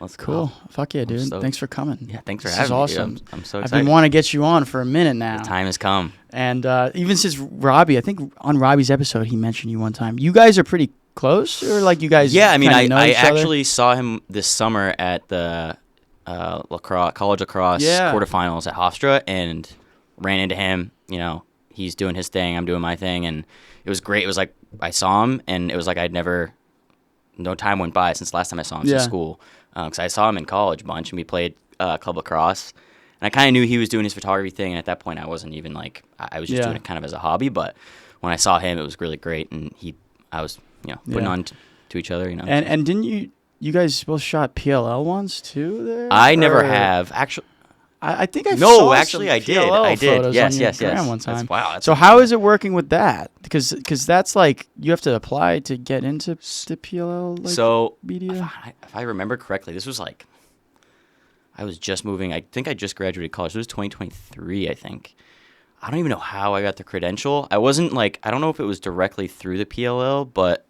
Let's Cool. go. Fuck yeah, dude. Thanks for coming. Yeah, thanks for this having is me. awesome. Dude. I'm so I've excited. been wanting to get you on for a minute now. The time has come. And even since Robbie, I think on Robbie's episode, he mentioned you one time. You guys are pretty close, or like you guys? Yeah, I mean, kinda know I each other? actually saw him this summer at the college lacrosse quarterfinals at Hofstra, and ran into him. You know, he's doing his thing, I'm doing my thing, and it was great. It was like I saw him, and it was like no time went by since the last time I saw him since school. Because I saw him in college a bunch, and we played club lacrosse. And I kind of knew he was doing his photography thing, and at that point I wasn't even like, I was just doing it kind of as a hobby. But when I saw him, it was really great, and I was, putting on to each other, And didn't you guys both shot PLL once too there? I never have. Actually, I think I No, saw actually, some I did. PLL I did. photos Yes, on your yes. gram one time. Wow. So how is it working with that? Because that's like you have to apply to get into the PLL media. If I remember correctly, this was like I was just moving. I think I just graduated college. It was 2023, I think. I don't even know how I got the credential. I wasn't like, I don't know if it was directly through the PLL, but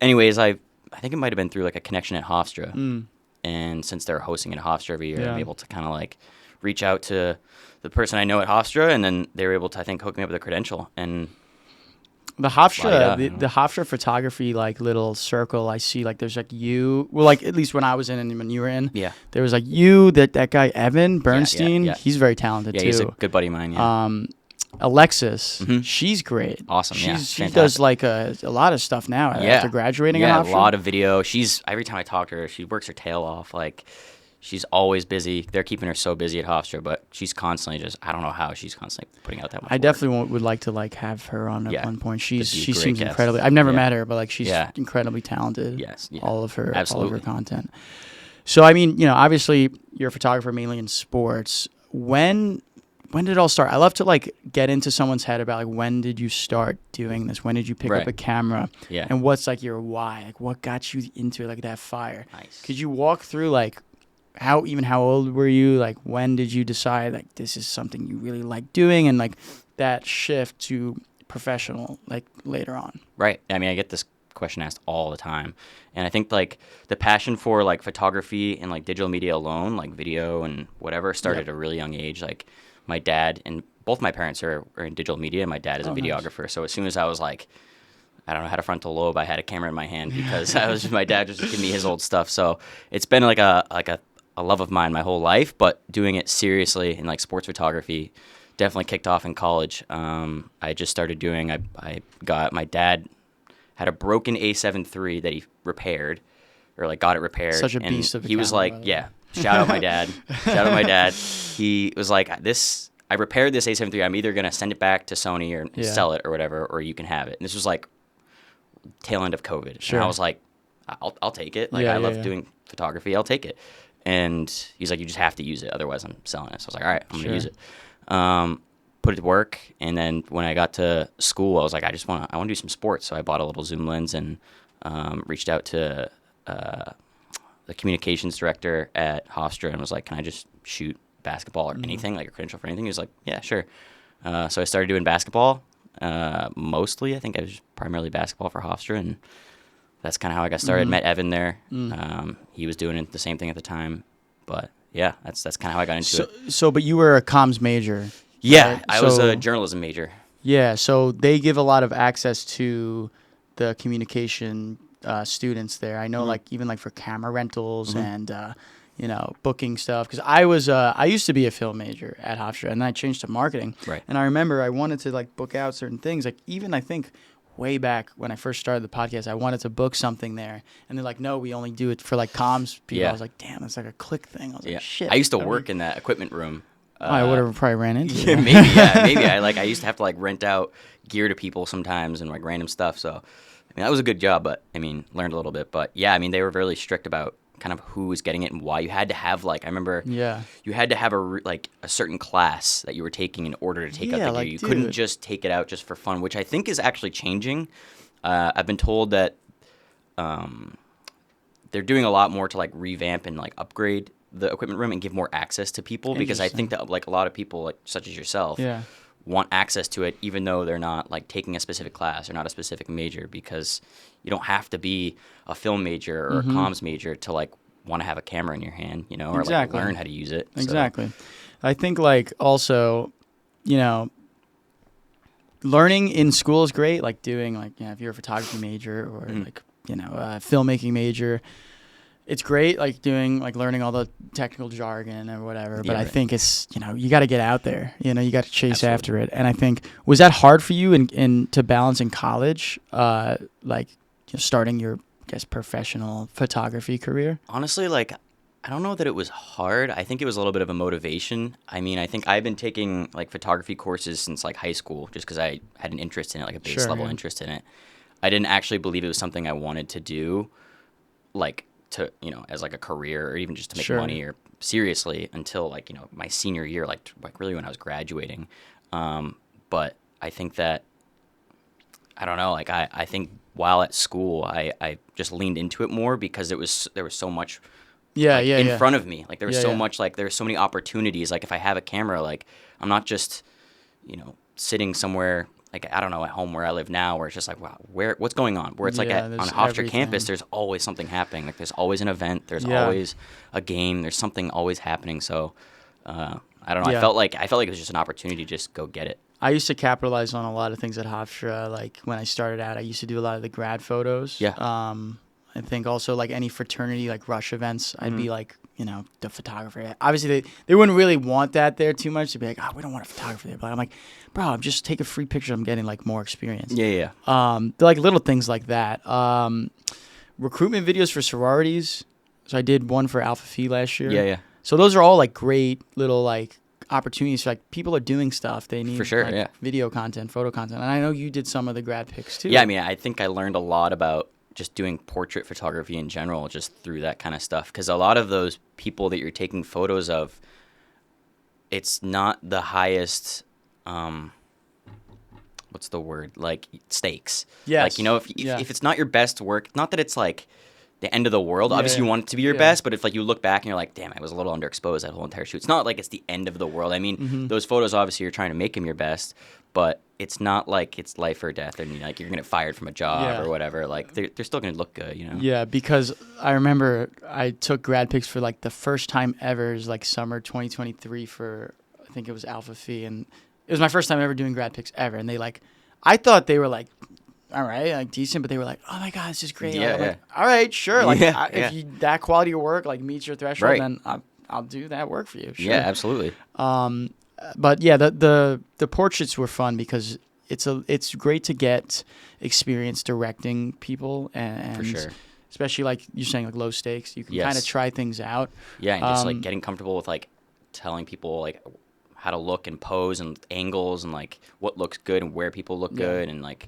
anyways, I think it might have been through like a connection at Hofstra. And since they're hosting it at Hofstra every year, I'm able to kind of like reach out to the person I know at Hofstra, and then they were able to, I think, hook me up with a credential. And the Hofstra, the Hofstra photography like little circle, I see like there's like you. Well, like at least when I was in and when you were in, there was like you, that guy Evan Bernstein. Yeah. He's very talented too. Yeah, he's a good buddy of mine. Yeah. Alexis, she's great. Awesome. She does like a lot of stuff now after graduating. Yeah, at Hofstra. A lot of video. Every time I talk to her, she works her tail off. Like, she's always busy. They're keeping her so busy at Hofstra, but she's constantly I don't know how she's constantly putting out that much I work. definitely would like to like have her on at one point. She seems guest. incredibly. I've never met her, but like she's incredibly talented. Yes. Yeah. All of her content. So I mean, obviously you're a photographer mainly in sports. When did it all start? I love to like get into someone's head about like when did you start doing this? When did you pick up a camera? Yeah. And what's like your why? Like what got you into it? Like that fire. Nice. Could you walk through like how old were you? Like when did you decide like this is something you really like doing, and like that shift to professional like later on? Right. I mean, I get this question asked all the time, and I think like the passion for like photography and like digital media alone, like video and whatever, started at a really young age. Like my dad and both my parents are in digital media. My dad is a videographer. Nice. So as soon as I was like, I don't know, had a frontal lobe, I had a camera in my hand because my dad just giving me his old stuff. So it's been like a love of mine my whole life, but doing it seriously in like sports photography definitely kicked off in college. I just started doing, my dad had a broken A7 III that he repaired, or like got it repaired. Such a beast of a he was camera, like, shout out my dad. Shout out my dad. He was like, I repaired this A7 III. I'm either going to send it back to Sony or sell it or whatever, or you can have it. And this was like tail end of COVID. Sure. And I was like, I'll take it. Like I love doing photography. I'll take it. And he's like, you just have to use it. Otherwise I'm selling it. So I was like, all right, I'm going to use it. Put it to work. And then when I got to school, I was like, I want to do some sports. So I bought a little zoom lens and reached out to the communications director at Hofstra and was like, can I just shoot basketball or anything, like a credential for anything? He was like, yeah, sure. So I started doing basketball mostly. I think I was primarily basketball for Hofstra, and that's kind of how I got started. Met Evan there. He was doing the same thing at the time. But yeah, that's kind of how I got into it. So, but you were a comms major. Yeah, right? I was a journalism major. Yeah, so they give a lot of access to the communication students there. I know, like even like for camera rentals and booking stuff. Because I used to be a film major at Hofstra, and then I changed to marketing. Right. And I remember I wanted to like book out certain things. Like even I think way back when I first started the podcast, I wanted to book something there, and they're like, "No, we only do it for like comms people." Yeah. I was like, "Damn, that's like a click thing." I was like, "Shit." I used to work in that equipment room. I would have probably ran into it. Maybe. I used to have to like rent out gear to people sometimes and like random stuff. So, I mean, that was a good job, but I mean, learned a little bit. But yeah, I mean, they were really strict about kind of who was getting it and why. You had to have like, I remember, you had to have a certain class that you were taking in order to take out the gear. Like, you couldn't just take it out just for fun, which I think is actually changing. I've been told that they're doing a lot more to like revamp and like upgrade the equipment room and give more access to people, because I think that like a lot of people like such as yourself want access to it, even though they're not like taking a specific class or not a specific major, because you don't have to be a film major or a comms major to like want to have a camera in your hand, you know, or Exactly. like learn how to use it. Exactly. I think like also, you know, learning in school is great. Like doing like, you know, if you're a photography major or like, you know, a filmmaking major, it's great. Like doing, like learning all the technical jargon or whatever. But I think it's, you know, you got to get out there, you know, you got to chase after it. And I think, was that hard for you in to balance in college? Like starting your, I guess, professional photography career? Honestly, like, I don't know that it was hard. I think it was a little bit of a motivation. I mean, I think I've been taking like photography courses since like high school just because I had an interest in it, like a base level interest in it. I didn't actually believe it was something I wanted to do, like to, you know, as like a career or even just to make money or seriously until like, you know, my senior year, like really when I was graduating. But I think that, I don't know, like I think while at school, I just leaned into it more because there was so much in front of me. Like there was so much, like there's so many opportunities. Like if I have a camera, like I'm not just, you know, sitting somewhere like, I don't know, at home where I live now, where it's just like, wow, what's going on? Where it's like on Hofstra campus, there's always something happening. Like there's always an event, there's always a game, there's something always happening. So I don't know. I felt like it was just an opportunity to just go get it. I used to capitalize on a lot of things at Hofstra. Like when I started out, I used to do a lot of the grad photos. Yeah. I think also like any fraternity, like rush events, I'd be like, you know, the photographer. Obviously, they wouldn't really want that there too much. They'd be like, oh, we don't want a photographer there. But I'm like, bro, I'm just take a free picture. I'm getting like more experience. Yeah. They're like little things like that. Recruitment videos for sororities. So I did one for Alpha Phi last year. Yeah. So those are all like great little like opportunities. For, like people are doing stuff. They need for sure, like, video content, photo content. And I know you did some of the grad pics too. Yeah, I mean, I think I learned a lot about just doing portrait photography in general, just through that kind of stuff. Because a lot of those people that you're taking photos of, it's not the highest, what's the word? Like stakes. Yes. Like, you know, if it's not your best work, not that it's like the end of the world. Obviously, you want it to be your best, but if like you look back and you're like, damn, I was a little underexposed that whole entire shoot. It's not like it's the end of the world. I mean, those photos, obviously, you're trying to make them your best, but it's not like it's life or death and like you're gonna get fired from a job or whatever. Like they're still gonna look good, you know. Yeah, because I remember I took grad pics for like the first time ever. It was like summer 2023 for, I think it was Alpha Phi, and it was my first time ever doing grad pics ever. And they like, I thought they were like, all right, like decent, but they were like, oh my god, this is great. Yeah, like, all right, sure. Like if you, that quality of work like meets your threshold, then I'll do that work for you. Sure. Yeah, absolutely. But yeah, the portraits were fun because it's great to get experience directing people and for sure. Especially like you're saying, like low stakes. You can kind of try things out. Yeah, and just like getting comfortable with like telling people like how to look and pose and angles and like what looks good and where people look good and like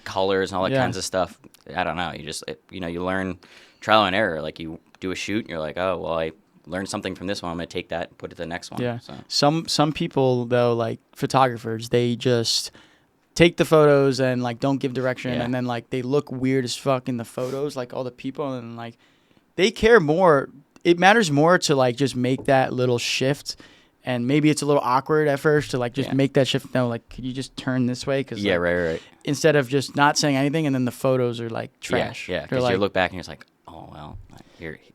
colors and all that kinds of stuff. I don't know. You just you learn trial and error. Like you do a shoot and you're like, oh well, I learned something from this one. I'm gonna take that and put it to the next one. Yeah. So. Some people though, like photographers, they just take the photos and like don't give direction and then like they look weird as fuck in the photos, like all the people, and like they care more. It matters more to like just make that little shift. And maybe it's a little awkward at first to like just make that shift. No, like, could you just turn this way? Cause like, right. Instead of just not saying anything, and then the photos are like trash. Yeah, because like, you look back and you're just like, oh well,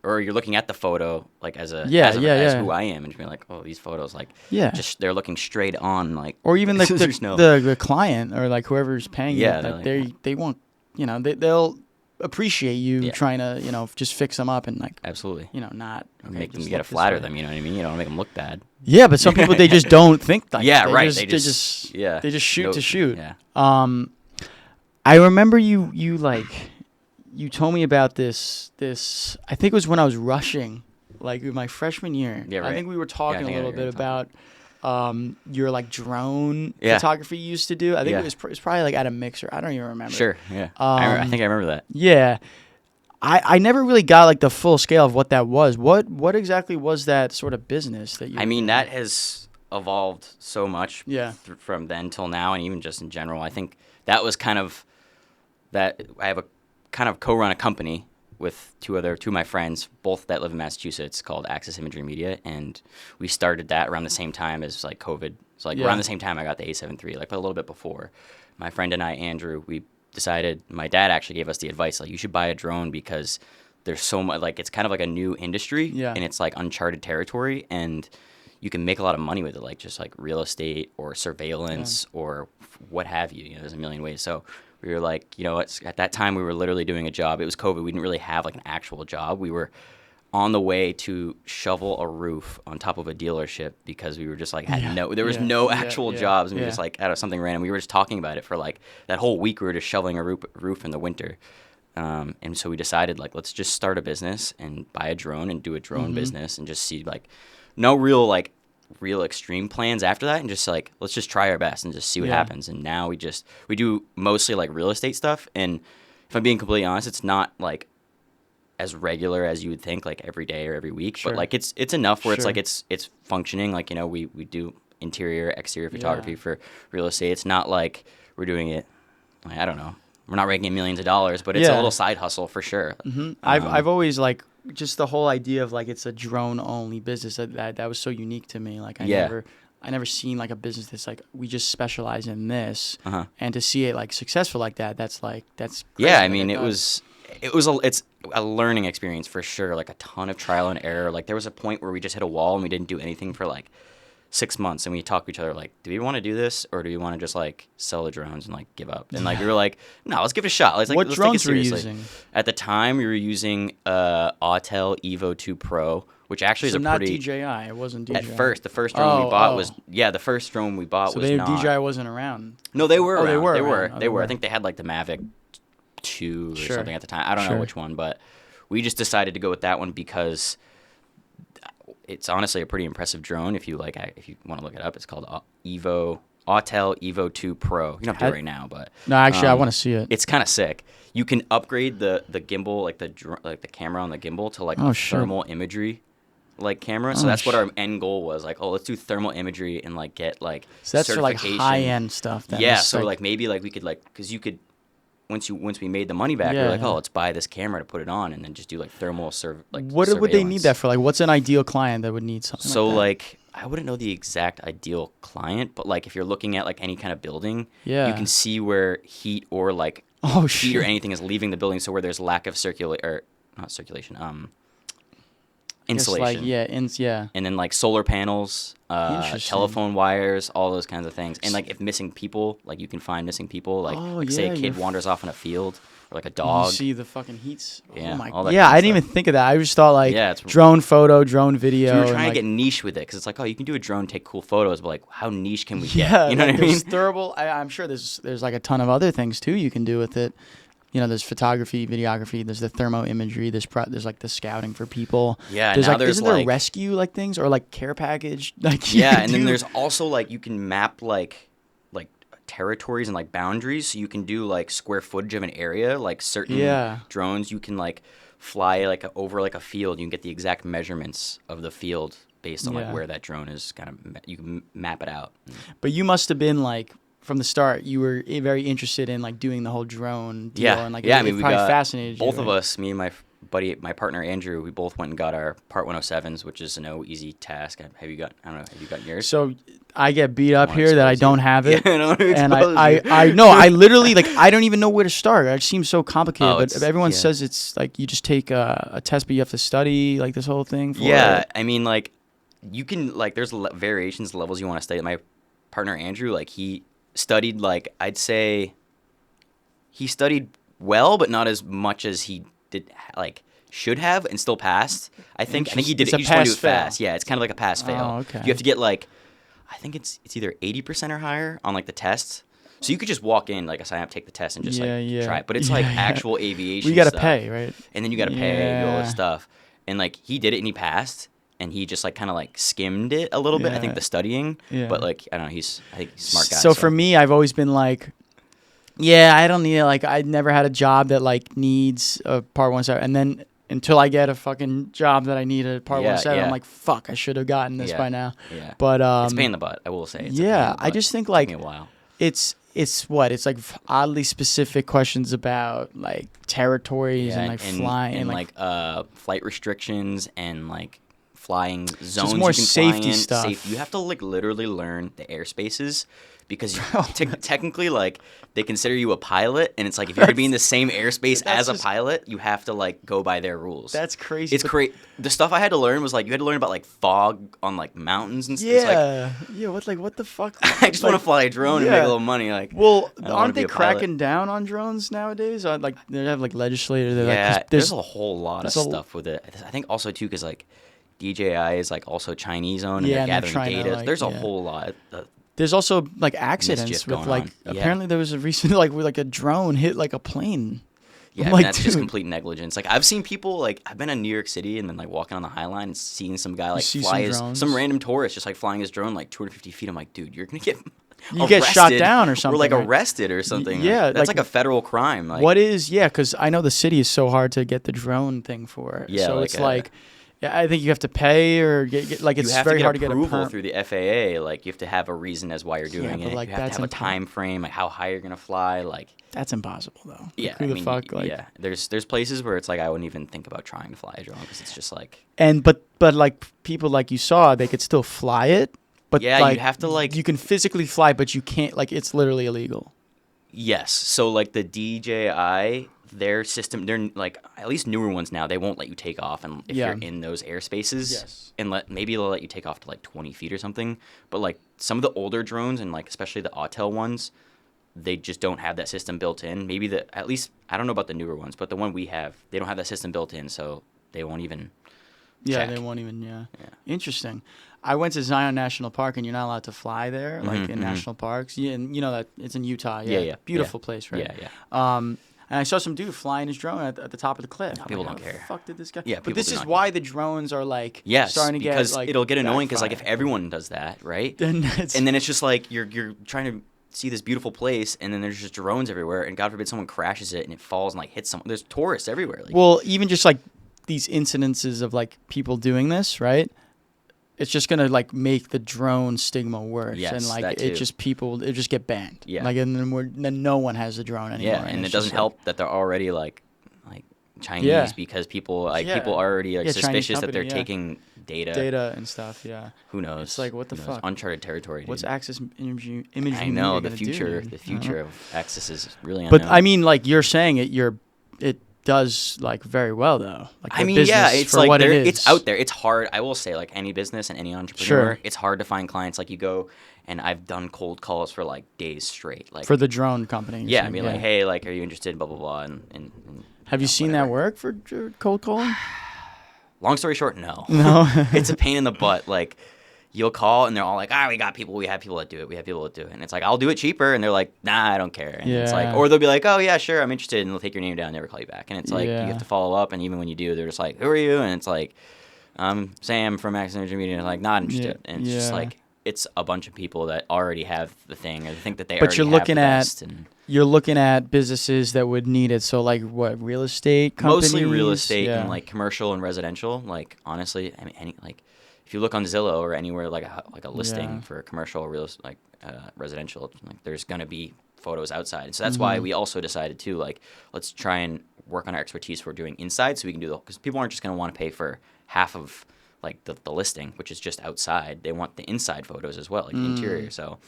or you're looking at the photo like as who I am, and you're like, oh, these photos like just they're looking straight on like. Or even the client or like whoever's paying you, like they won't, they'll appreciate you trying to just fix them up and like absolutely not make them, you gotta flatter them, you know what I mean, you don't make them look bad. Yeah, but some people they just don't think like right, they just shoot to shoot. I remember you told me about this I think it was when I was rushing like my freshman year. I think we were talking a little bit about your like drone photography you used to do. I think it was probably like at a mixer. I don't even remember. Sure, yeah. I think I remember that. Yeah. I never really got like the full scale of what that was. What exactly was that sort of business that you I mean, that has evolved so much from then till now, and even just in general. I think that was kind of that I have a kind of co-run a company with two of my friends, both that live in Massachusetts, called Axis Imagery Media, and we started that around the same time as like COVID. So like around the same time I got the A7 III, like a little bit before. My friend and I, Andrew, we decided, my dad actually gave us the advice, like you should buy a drone because there's so much, like, it's kind of like a new industry, and it's like uncharted territory, and you can make a lot of money with it, like just like real estate or surveillance or what have you. You know, there's a million ways. So we were like, you know, at that time we were literally doing a job. It was COVID. We didn't really have like an actual job. We were on the way to shovel a roof on top of a dealership because we were just like, there was no actual jobs. And we were just like, out of something random. We were just talking about it for like that whole week. We were just shoveling a roof in the winter. And so we decided, like, let's just start a business and buy a drone and do a drone business and just see, like, no real extreme plans after that, and just like, let's just try our best and just see what happens. And now we do mostly like real estate stuff. And if I'm being completely honest, it's not like as regular as you would think, like every day or every week, but like it's enough where it's like it's functioning. Like, you know, we do interior, exterior photography for real estate. It's not like we're doing it, like, I don't know, we're not raking in millions of dollars, but it's a little side hustle for sure. I've always like just the whole idea of like it's a drone only business that was so unique to me. Like I never seen like a business that's like, we just specialize in this, and to see it like successful like that's crazy. Yeah, I mean, it's a learning experience for sure. Like a ton of trial and error. Like there was a point where we just hit a wall and we didn't do anything for like 6 months, and we talked to each other like, do we want to do this, or do we want to just like sell the drones and like give up? And like we were like, no, let's give it a shot. Let's what let's drones take it were you seriously. using? At the time, we were using Autel Evo 2 Pro, which actually is a not pretty. DJI. It wasn't DJI. At first, the first drone we bought was the first drone we bought was not. DJI wasn't around. No, they were. Around. They were. I think they had like the Mavic 2 or something at the time. I don't know which one, but we just decided to go with that one because it's honestly a pretty impressive drone. If you want to look it up, it's called Autel Evo 2 Pro. You don't have to do it right now, but no, actually, I want to see it. It's kind of sick. You can upgrade the gimbal, like the camera on the gimbal, to like thermal imagery, like camera. So that's what our end goal was. Like, let's do thermal imagery and like get like so that's certification. For like high end stuff. So like maybe like we could like, because you could. Once we made the money back, we're like, let's buy this camera to put it on, and then just do like thermal What would they need that for? Like, what's an ideal client that would need something? So like that? I wouldn't know the exact ideal client, but like if you're looking at like any kind of building, you can see where heat or like heat or anything is leaving the building. So where there's lack of insulation. And then like solar panels, telephone wires, all those kinds of things. And like if missing people, like you can find missing people. Like say a kid wanders off in a field, or like a dog. You see the fucking heats. Yeah, I didn't even think of that. I just thought like drone photo, drone video. So we were trying to get niche with it because it's like, you can do a drone, take cool photos, but like how niche can we get? You know what I mean? Thermal. I'm sure there's like a ton of other things too you can do with it. You know, there's photography, videography. There's the thermo imagery. There's like the scouting for people. Yeah, there's now like, there's isn't there rescue like things or like care package? Like and then there's also like you can map like territories and like boundaries. So you can do like square footage of an area. Like certain drones, you can like fly like over like a field. You can get the exact measurements of the field based on like where that drone is. Kind of you can map it out. But you must have been like. From the start, you were very interested in like doing the whole drone deal, and like it probably fascinated you. Both of us, me and my partner Andrew, we both went and got our Part 107s, which is no easy task. Have you gotten yours? So I get beat up here that I don't have it, and I know I literally like I don't even know where to start. It seems so complicated, but everyone says it's like you just take a test, but you have to study like this whole thing. I mean like you can like there's variations, levels you want to study. My partner Andrew, like he studied like I'd say he studied well, but not as much as he did like should have, and still passed. I think he did it. You just want to do it fast. Yeah, it's kind of like a pass fail. Oh, okay. You have to get like I think it's either 80% or higher on like the tests. So you could just walk in like a sign up, take the test, and just try it. But it's like actual aviation. You got to pay, right? And then you got to pay do all this stuff. And like he did it and he passed. And he just like kind of like skimmed it a little bit. I think the studying, but like I don't know. I think he's a smart guy. So for me, I've always been like, I don't need it. Like I never had a job that like needs a Part 107, and then until I get a fucking job that I need a Part 107, I'm like, fuck, I should have gotten this by now. Yeah. But it's a pain in the butt. I will say. I just think like it took me a while. It's like oddly specific questions about like territories and like flying and like flight restrictions and like flying zones. Just more you can safety fly in, stuff. You have to like literally learn the airspaces because technically like they consider you a pilot, and it's like if you're gonna be in the same airspace as a pilot, you have to like go by their rules. That's crazy. It's crazy. The stuff I had to learn was like you had to learn about like fog on like mountains and stuff. Yeah, what the fuck? I just want to fly a drone and make a little money. Like, well, aren't they cracking down on drones nowadays? Like they have like legislators. Like, there's a whole lot of stuff with it. I think also too because like DJI is like also Chinese owned, and they're gathering data. There's a whole lot. There's also like accidents with like apparently there was a recent like where like a drone hit like a plane. Yeah, like, that's just complete negligence. Like I've seen people like I've been in New York City and then like walking on the High Line and seeing some guy like fly some random tourist just like flying his drone like 250 feet. I'm like, dude, you're gonna get get shot down or something, or like arrested or something. Yeah, that's like a federal crime. Like, what is because I know the city is so hard to get the drone thing for. Yeah, so it's like. Yeah, I think you have to pay or get like it's very hard to get approval through the FAA. Like you have to have a reason as why you're doing it. Like, you have to have a time frame, like how high you're gonna fly. Like that's impossible though. Yeah, like, who the fuck? Like, yeah, there's places where it's like I wouldn't even think about trying to fly a drone because it's just like. And but like people like you saw, they could still fly it. But yeah, like, you have to like. You can physically fly, but you can't like it's literally illegal. Yes, so like the DJI. Their system, they're like at least newer ones now. They won't let you take off, and if you're in those airspaces, and maybe they'll let you take off to like 20 feet or something. But like some of the older drones, and like especially the Autel ones, they just don't have that system built in. Maybe at least I don't know about the newer ones, but the one we have, they don't have that system built in, so they won't even. Yeah, they won't even. Yeah. Interesting. I went to Zion National Park, and you're not allowed to fly there, like in national parks. Yeah, and you know that it's in Utah. Yeah. Beautiful place, right? Yeah. And I saw some dude flying his drone at the top of the cliff. People don't care. How the fuck did this guy? Yeah, but this is why the drones are like starting to get because like it'll get annoying because like if everyone does that, right? and then it's just like you're trying to see this beautiful place, and then there's just drones everywhere, and God forbid someone crashes it and it falls and like hits someone. There's tourists everywhere. Like, well, even just like these incidences of like people doing this, right? It's just gonna like make the drone stigma worse, and like it just get banned. Yeah, like and then no one has the drone anymore. Yeah, and it doesn't help that they're already like Chinese because people people are already like suspicious that they're taking data and stuff. Yeah, who knows? It's like what the fuck? Uncharted territory. Dude. What's Axis Imagery Media? I know the future. The future of Axis is really unknown. But I mean, like you're saying it does like very well though. Like I mean, it's like it's out there. It's hard. I will say, like any business and any entrepreneur, it's hard to find clients. Like you go, and I've done cold calls for like days straight. Like for the drone company. Yeah, I mean, like, hey, like, are you interested? Blah blah blah. And have you seen that work for cold calling? Long story short, no. No, it's a pain in the butt. Like. You'll call and they're all like, we got people. We have people that do it. We have people that do it. And it's like, I'll do it cheaper. And they're like, nah, I don't care. And it's like, or they'll be like, oh yeah, sure, I'm interested. And they'll take your name down and never call you back. And it's like, you have to follow up. And even when you do, they're just like, who are you? And it's like, I'm Sam from Axis Imagery Media. And like, not interested. And it's just like, it's a bunch of people that already have the thing or they think that they already have the best. And you're looking at businesses that would need it. So like what, real estate companies? Mostly real estate and like commercial and residential. Like honestly, I mean, if you look on Zillow or anywhere like a listing for commercial or real like residential, like there's gonna be photos outside. And so that's why we also decided to like let's try and work on our expertise for doing inside, so we can do because people aren't just gonna want to pay for half of like the listing, which is just outside. They want the inside photos as well, like the interior. So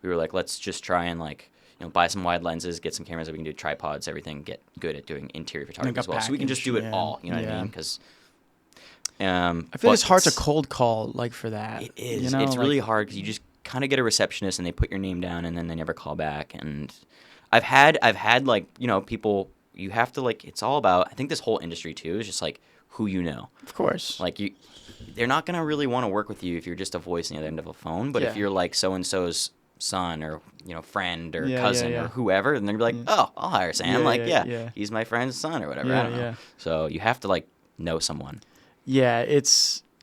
we were like, let's just try and like buy some wide lenses, get some cameras that we can do tripods, everything, get good at doing interior photography as well. So we can just do it all. You know what I mean? Because I feel it's hard to cold call like for that. It is. It's really hard because you just kind of get a receptionist and they put your name down and then they never call back. And I've had like people. You have to like. It's all about. I think this whole industry too is just like who you know. Of course. Like they're not gonna really want to work with you if you're just a voice on the other end of a phone. But if you're like so and so's son or friend or cousin or whoever, then they're like, oh, I'll hire Sam. He's my friend's son or whatever. I don't know. So you have to like know someone. Yeah,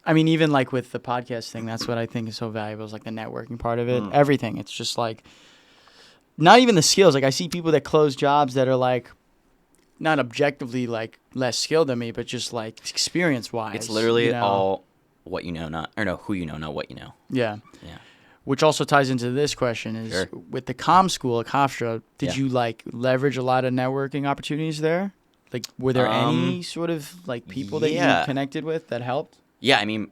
I mean, even like with the podcast thing, that's what I think is so valuable is like the networking part of it. Everything. It's just like, not even the skills. Like I see people that close jobs that are like, not objectively like less skilled than me, but just like experience wise. It's literally all what you know, who you know, not what you know. Yeah. Yeah. Which also ties into this question is with the comm school at Hofstra, did you like leverage a lot of networking opportunities there? Like, were there any sort of like people that you connected with that helped? Yeah, I mean,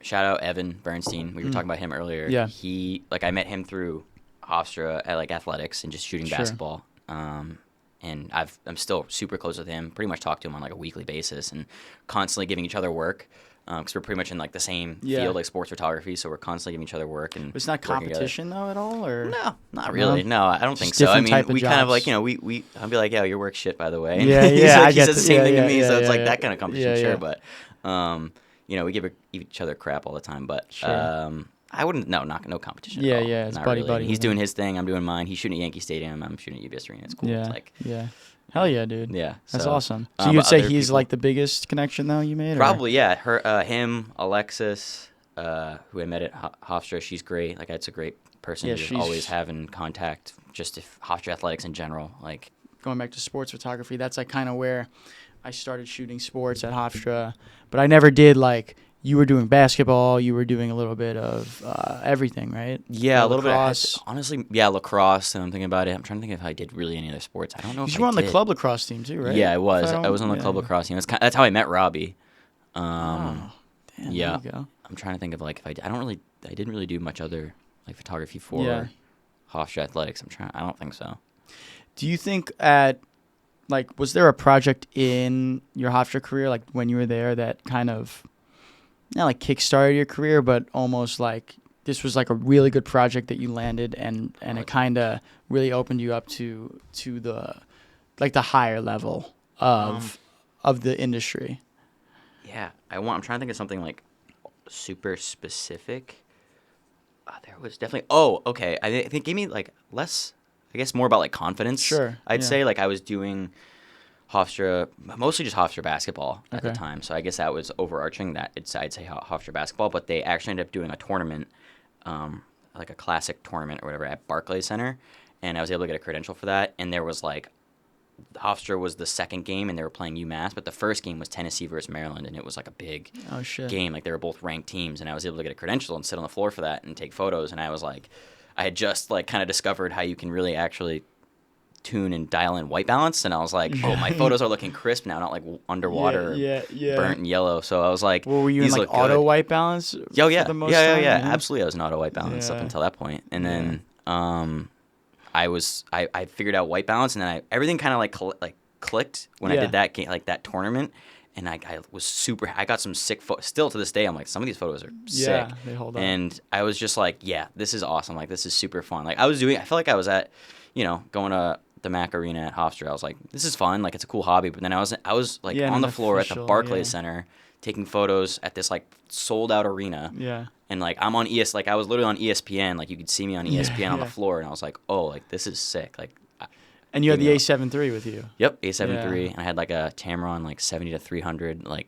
shout out Evan Bernstein. We were talking about him earlier. Yeah. He I met him through Hofstra at athletics and just shooting basketball. And I'm still super close with him. Pretty much talk to him on a weekly basis and constantly giving each other work. Because we're pretty much in the same field, sports photography, so we're constantly giving each other work. And it's not competition though at all, or no, not really. No, I don't think just so. I different mean, type of we kind of jobs. we I'll be like, yeah, your work's shit, by the way. And Yeah, he's yeah, I he get says the the- same yeah, thing yeah, to me, so yeah, it's yeah, that kind of competition, yeah, sure. yeah. But we give each other crap all the time. But Sure. I wouldn't. No competition. Yeah, at all. yeah, it's Not buddy really. buddy He's with doing him. his thing. I'm doing mine. He's shooting at Yankee Stadium. I'm shooting at UBS Arena. It's cool. Yeah, It's yeah. Hell yeah, dude. yeah. That's so, awesome. So you'd but say other he's people- the biggest connection though you made? Or? Probably, yeah. Him, Alexis, who I met at Hofstra, she's great. It's a great person Yeah, to she's- always have in contact. Just if Hofstra athletics in general, Going back to sports photography, that's kind of where I started shooting sports at Hofstra, but I never did you were doing basketball, you were doing a little bit of everything, right? yeah, a little lacrosse. bit. Honestly, yeah, lacrosse. And I'm thinking about it. I'm trying to think if I did really any other sports. I don't know. If You were I on the did. club lacrosse team too, right? Yeah, I was. If I was on the yeah. club lacrosse team. That's how I met Robbie. Oh, damn, yeah. There you go. I'm trying to think of if I didn't really do much other photography for Yeah. Hofstra athletics. I don't think so. Do you think was there a project in your Hofstra career, when you were there, that kind of, not kickstarted your career, but almost this was a really good project that you landed and it kind of really opened you up to the, the higher level of the industry? Yeah, I'm trying to think of something super specific. There was definitely. Oh, okay. I think it gave me less. I guess more about confidence. Sure. I'd yeah. say I was doing Hofstra, mostly just Hofstra basketball at the Okay. time. So I guess that was overarching. I'd say Hofstra basketball, but they actually ended up doing a tournament, a classic tournament or whatever at Barclays Center, and I was able to get a credential for that. And there was Hofstra was the second game, and they were playing UMass, but the first game was Tennessee versus Maryland, and it was a big Oh shit. game. They were both ranked teams, and I was able to get a credential and sit on the floor for that and take photos. And I was I had just kind of discovered how you can really actually tune and dial in white balance, and I was oh, my photos are looking crisp now, not underwater, Yeah. burnt and yellow. So I was Well, were you these in look auto good. white balance? Oh yeah, For the most yeah, time? absolutely. I was in auto white balance up Yeah. until that point, and then I figured out white balance, and then everything kind of clicked when I Yeah. did that game, that tournament, and I was super. I got some sick photos. Still to this day, I'm some of these photos are sick. Yeah, they hold up. And I was just yeah, this is awesome. This is super fun. I felt like I was at, going to the Mac Arena at Hofstra. I was this is fun. It's a cool hobby. But then I was Yeah, on an the floor at the official, Barclays yeah. Center taking photos at this sold out arena. Yeah. And I'm on I was literally on ESPN. You could see me on ESPN on the yeah. floor, and I was oh, this is sick. And you had the Yeah. A7 III with you. Yep, A7 III, Yeah. and I had a Tamron 70 to 300, a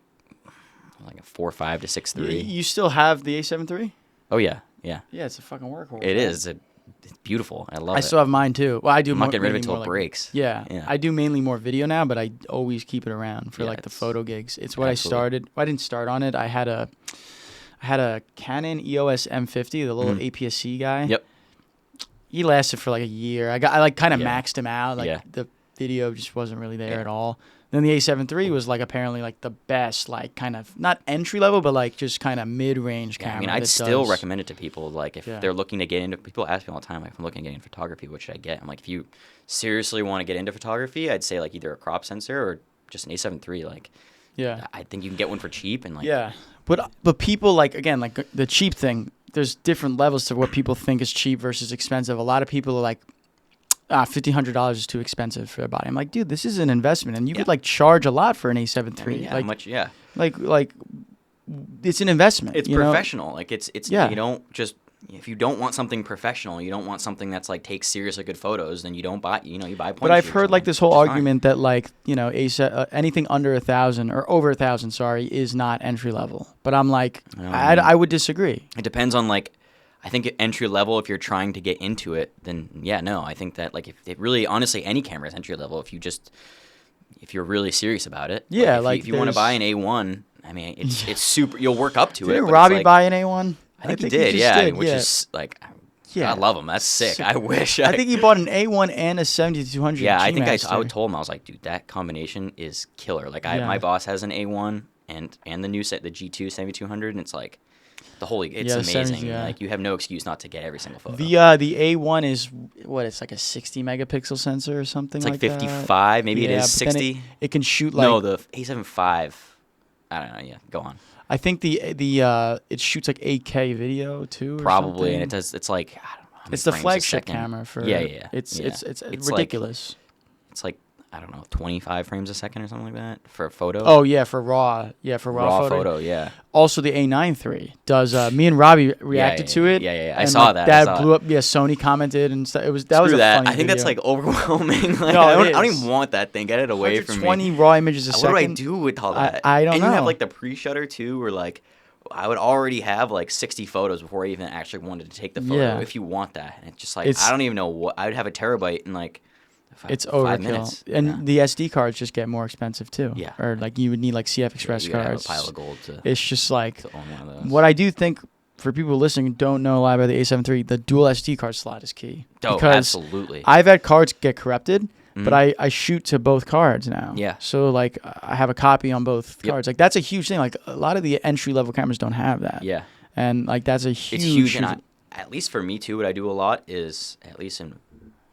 4.5 to 6.3. You still have the A7 III? Oh yeah, yeah. Yeah, it's a fucking workhorse. It right? is. It's beautiful. I love it. I still have mine too. Well, I do. I'm not getting rid of it mainly till more it breaks. Yeah, Yeah. I do mainly more video now, but I always keep it around for Yeah, the it's- photo gigs. It's what absolutely. I started. Well, I didn't start on it. I had a Canon EOS M50, the little APS-C guy. Yep. He lasted for a year. I kind of Yeah. maxed him out. Yeah. The video just wasn't really there Yeah. at all. Then the A7 III was apparently the best, kind of not entry level, but just kind of mid range Yeah, camera. I mean, I'd that still does- recommend it to people. If Yeah. they're looking to get into, people ask me all the time, if I'm looking to get into photography, what should I get? I'm if you seriously want to get into photography, I'd say either a crop sensor or just an A7 III. Yeah. I think you can get one for cheap and Yeah, but people again the cheap thing. There's different levels to what people think is cheap versus expensive. A lot of people are $1,500 is too expensive for their body. I'm dude, this is an investment, and you could charge a lot for an A7 I III. mean, yeah, how much? Yeah, it's an investment. it's you know? professional. It's Yeah. you don't just. If you don't want something professional, you don't want something that's takes seriously good photos, then you don't buy. You buy. But I've heard this whole argument that anything under 1,000 or over 1,000, sorry, is not entry level. But I'm I would disagree. It depends on I think at entry level, if you're trying to get into it, then yeah, no, I think that if it really, honestly, any camera is entry level. If you're really serious about it, Yeah, if you want to buy an A1, I mean, it's super. You'll work up to it. Didn't but Robbie it's buy an A1? I think he did, just yeah. did, Which yeah. is Yeah. I love him. That's sick. I wish. I think he bought an A1 and a 70-200. Yeah, I think I G-Master. would told him, I was dude, that combination is killer. Yeah. My boss has an A1 and the new set, the G2 7200, and it's The whole it's the amazing. settings, yeah. Like you have no excuse not to get every single photo. The A1 is what? It's like a 60 megapixel sensor or something. It's like that. 55, maybe it is but then 60. It can shoot like No, the A7 IV. I don't know. Yeah, go on. I think the it shoots like 8K video too. Or Probably, something. and it does. It's like I don't know how many It's the frames a flagship second. camera for. Yeah. It's It's ridiculous. It's like I don't know, 25 frames a second or something like that for a photo. Oh yeah, for raw. Yeah, for raw photo. Yeah. Also, the A9 III does. Me and Robbie reacted to it. Yeah. I and, saw like, that. That blew up. Yeah, Sony commented and stuff. That was Screw a that. funny I think that's video. like overwhelming. Like, No, I it don't is. even want that thing. Get it away from me. 20 raw images a second. What do I do with all that? I don't and know. And you have like the pre-shutter too, where like I would already have like 60 photos before I even actually wanted to take the photo. Yeah. If you want that, and it's just like It's- I don't even know what I would have a terabyte in like. It's 5 overkill, minutes. and Yeah. the SD cards just get more expensive too. Yeah. Or like you would need like CF Express You gotta have cards. a pile of gold to It's just like own one of those. what I do think for people listening who don't know a lot about the A7 III, the dual SD card slot is key. Oh, because absolutely. I've had cards get corrupted, but Mhm. I shoot to both cards now. Yeah. So like I have a copy on both Yep. cards. Like that's a huge thing. Like a lot of the entry level cameras don't have that. Yeah. And like that's a huge. It's huge, and at least for me too, what I do a lot is at least in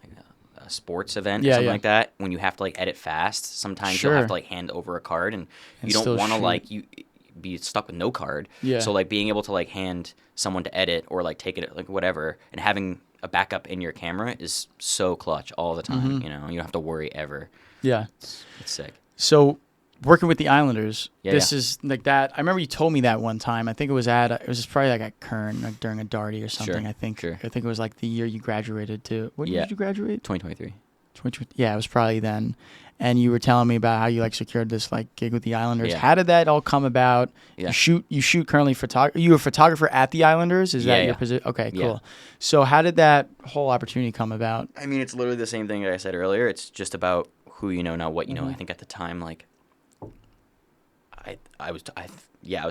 like a sports event or something like that, when you have to like edit fast, sometimes you'll have to like hand over a card, and you don't still want to shoot. like you be stuck with no card. Yeah. So like being able to like hand someone to edit or like take it like whatever, and having a backup in your camera is so clutch all the time. You know, you don't have to worry ever. Yeah. It's sick. So working with the Islanders, Yeah, this is like that. I remember you told me that one time. I think it was probably like at Kern, like during a Darty or something. Sure, I think. sure. I think it was like the year you graduated too. What year Yeah. did you graduate? 2023. 2020. Yeah, it was probably then. And you were telling me about how you like secured this like gig with the Islanders. Yeah. How did that all come about? Yeah. You shoot currently photography. You a photographer at the Islanders? Is that Yeah, your yeah. position? Okay, cool. Yeah. So how did that whole opportunity come about? I mean, it's literally the same thing that I said earlier. It's just about who you know, not what you know. I think at the time, like, I was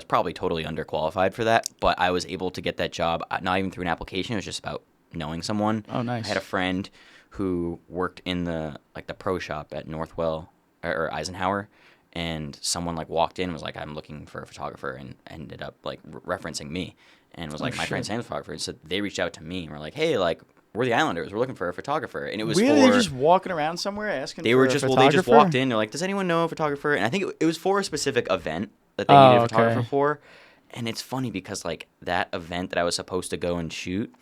probably totally underqualified for that, but I was able to get that job, not even through an application. It was just about knowing someone. Oh, nice. I had a friend who worked in the pro shop at Northwell or Eisenhower, and someone like walked in and was like, "I'm looking for a photographer," and ended up like referencing me, and was like, "My friend Sam's a photographer." And so they reached out to me and were like, "Hey, like, we're the Islanders. We're looking for a photographer." And it was Really? for They're just walking around somewhere asking they for were a just photographer? they just walked in. They're like, "Does anyone know a photographer?" And I think it was for a specific event that they needed a photographer for. And it's funny because like that event that I was supposed to go and shoot,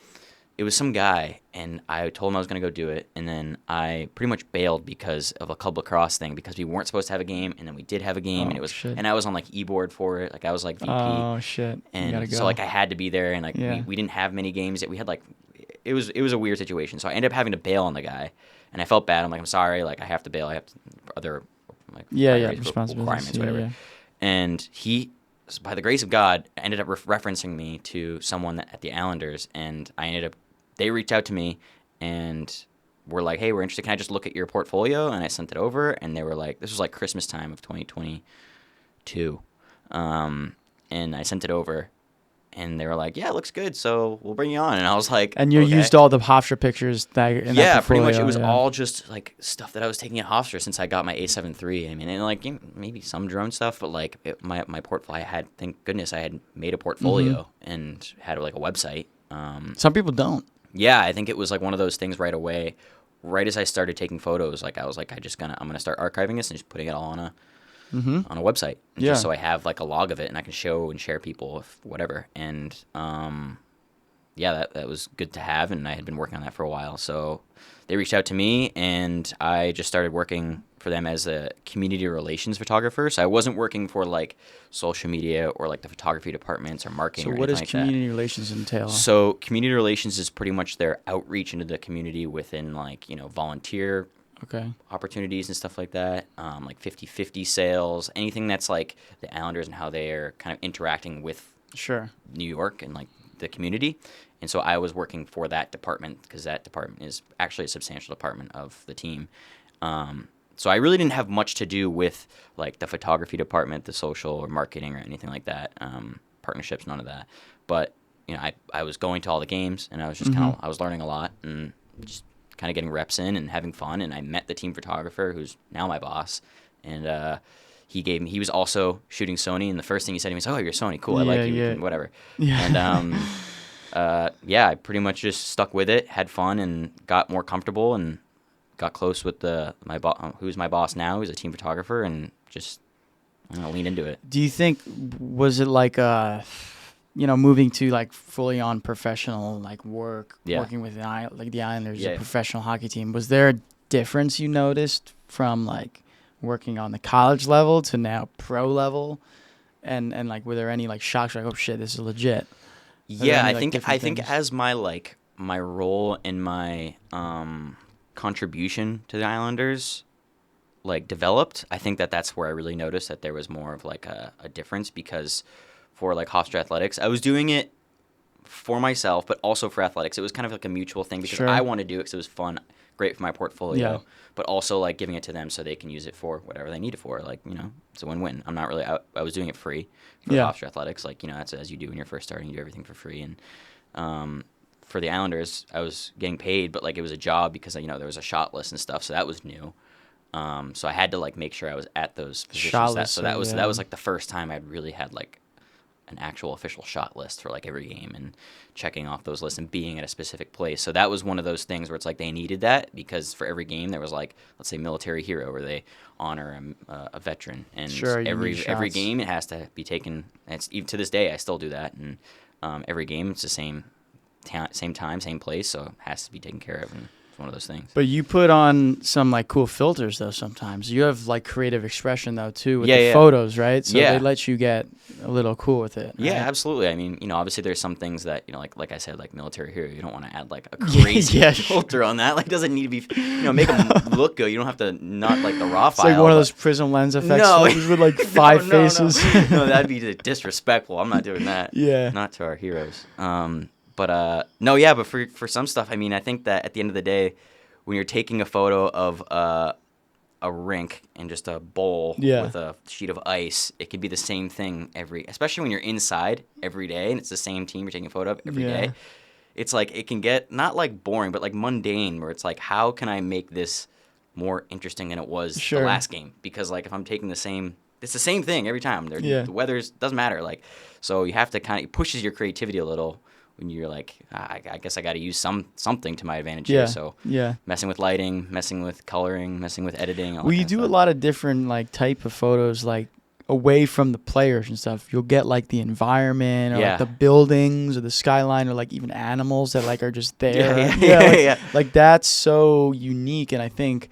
it was some guy, and I told him I was going to go do it, and then I pretty much bailed because of a club lacrosse thing, because we weren't supposed to have a game, and then we did have a game, and it was shit. and I was on like e-board for it, like I was like VP. Oh shit! And you gotta go. so like I had to be there, and like we didn't have many games yet. We had like it was a weird situation, so I ended up having to bail on the guy, and I felt bad. I'm like, I'm sorry, like I have to bail. I have other like responsibilities, requirements, whatever. yeah. And he, by the grace of God, ended up referencing me to someone at the Islanders, and they reached out to me and were like, "Hey, we're interested. Can I just look at your portfolio?" And I sent it over, and they were like, this was like Christmas time of 2022, and I sent it over, and they were like, "Yeah, it looks good, so we'll bring you on." And I was like, and you okay. used all the Hofstra pictures in that Pretty much. portfolio, It was all just like stuff that I was taking at Hofstra since I got my A7 III. I mean, and like maybe some drone stuff, but like my portfolio, thank goodness I had made a portfolio and had like a website. Some people don't. Yeah, I think it was like one of those things right away. Right as I started taking photos, like I was like, I'm gonna start archiving this and just putting it all on a website, just so I have like a log of it and I can show and share people if whatever. And that was good to have, and I had been working on that for a while. So they reached out to me, and I just started working for them as a community relations photographer. So I wasn't working for like social media or like the photography departments or marketing. So or what does anything like community relations entail? So community relations is pretty much their outreach into the community within like, volunteer opportunities and stuff like that, like 50-50 sales, anything that's like the Islanders and how they're kind of interacting with New York and like the community. And so I was working for that department because that department is actually a substantial department of the team. So I really didn't have much to do with like the photography department, the social or marketing or anything like that, partnerships, none of that. But I was going to all the games, and I was just I was learning a lot and just kind of getting reps in and having fun. And I met the team photographer, who's now my boss, and he was also shooting Sony, and the first thing he said to me was, "Oh, you're Sony, cool, I like you, yeah. and whatever." Yeah. And I pretty much just stuck with it, had fun, and got more comfortable, and got close with who's my boss now, who's a team photographer, and just lean into it. Do you think, was it like moving to like fully on professional like work, working with the Islanders, a professional hockey team? Was there a difference you noticed from like working on the college level to now pro level, and like were there any like shocks like, oh shit, this is legit? Yeah, I think as my role and my contribution to the Islanders like developed, I think that's where I really noticed that there was more of like a difference, because for like Hofstra Athletics, I was doing it for myself, but also for athletics. It was kind of like a mutual thing, because I want to do it because it was fun, great for my portfolio, but also like giving it to them so they can use it for whatever they need it for. Like, it's a win-win. I'm not really out. I was doing it free for Hofstra Athletics. Like, that's as you do when you're first starting, you do everything for free. And for the Islanders, I was getting paid, but like it was a job because, there was a shot list and stuff. So that was new. So I had to like make sure I was at those positions. So that was like the first time I'd really had like an actual official shot list for like every game, and checking off those lists and being at a specific place. So that was one of those things where it's like they needed that, because for every game there was like, let's say, military hero, where they honor a veteran, and every game it has to be taken. It's even to this day I still do that, and every game it's the same time, same place, so it has to be taken care of. And it's one of those things. But you put on some like cool filters though. Sometimes you have like creative expression though too with the photos, right? So they let you get a little cool with it. Right? Yeah, absolutely. I mean, obviously there's some things that like I said, like military hero, you don't want to add like a crazy filter on that. Like, it doesn't need to be, make them look good. You don't have to not like the raw file. It's like one of those prism lens effects with like five faces. No, that'd be disrespectful. I'm not doing that. Yeah, not to our heroes. But for some stuff, I mean, I think that at the end of the day, when you're taking a photo of a rink and just a bowl with a sheet of ice, it could be the same thing especially when you're inside every day and it's the same team you're taking a photo of every day. It's like, it can get not like boring, but like mundane, where it's like, how can I make this more interesting than it was the last game? Because like, if I'm taking it's the same thing every time. The weather doesn't matter. Like, so you have to it pushes your creativity a little. When you're like, I guess I got to use something to my advantage here. So messing with lighting, messing with coloring, messing with editing. Well, you do a lot of different like type of photos, like away from the players and stuff. You'll get like the environment, or like the buildings, or the skyline, or like even animals that like are just there. Like that's so unique. And I think,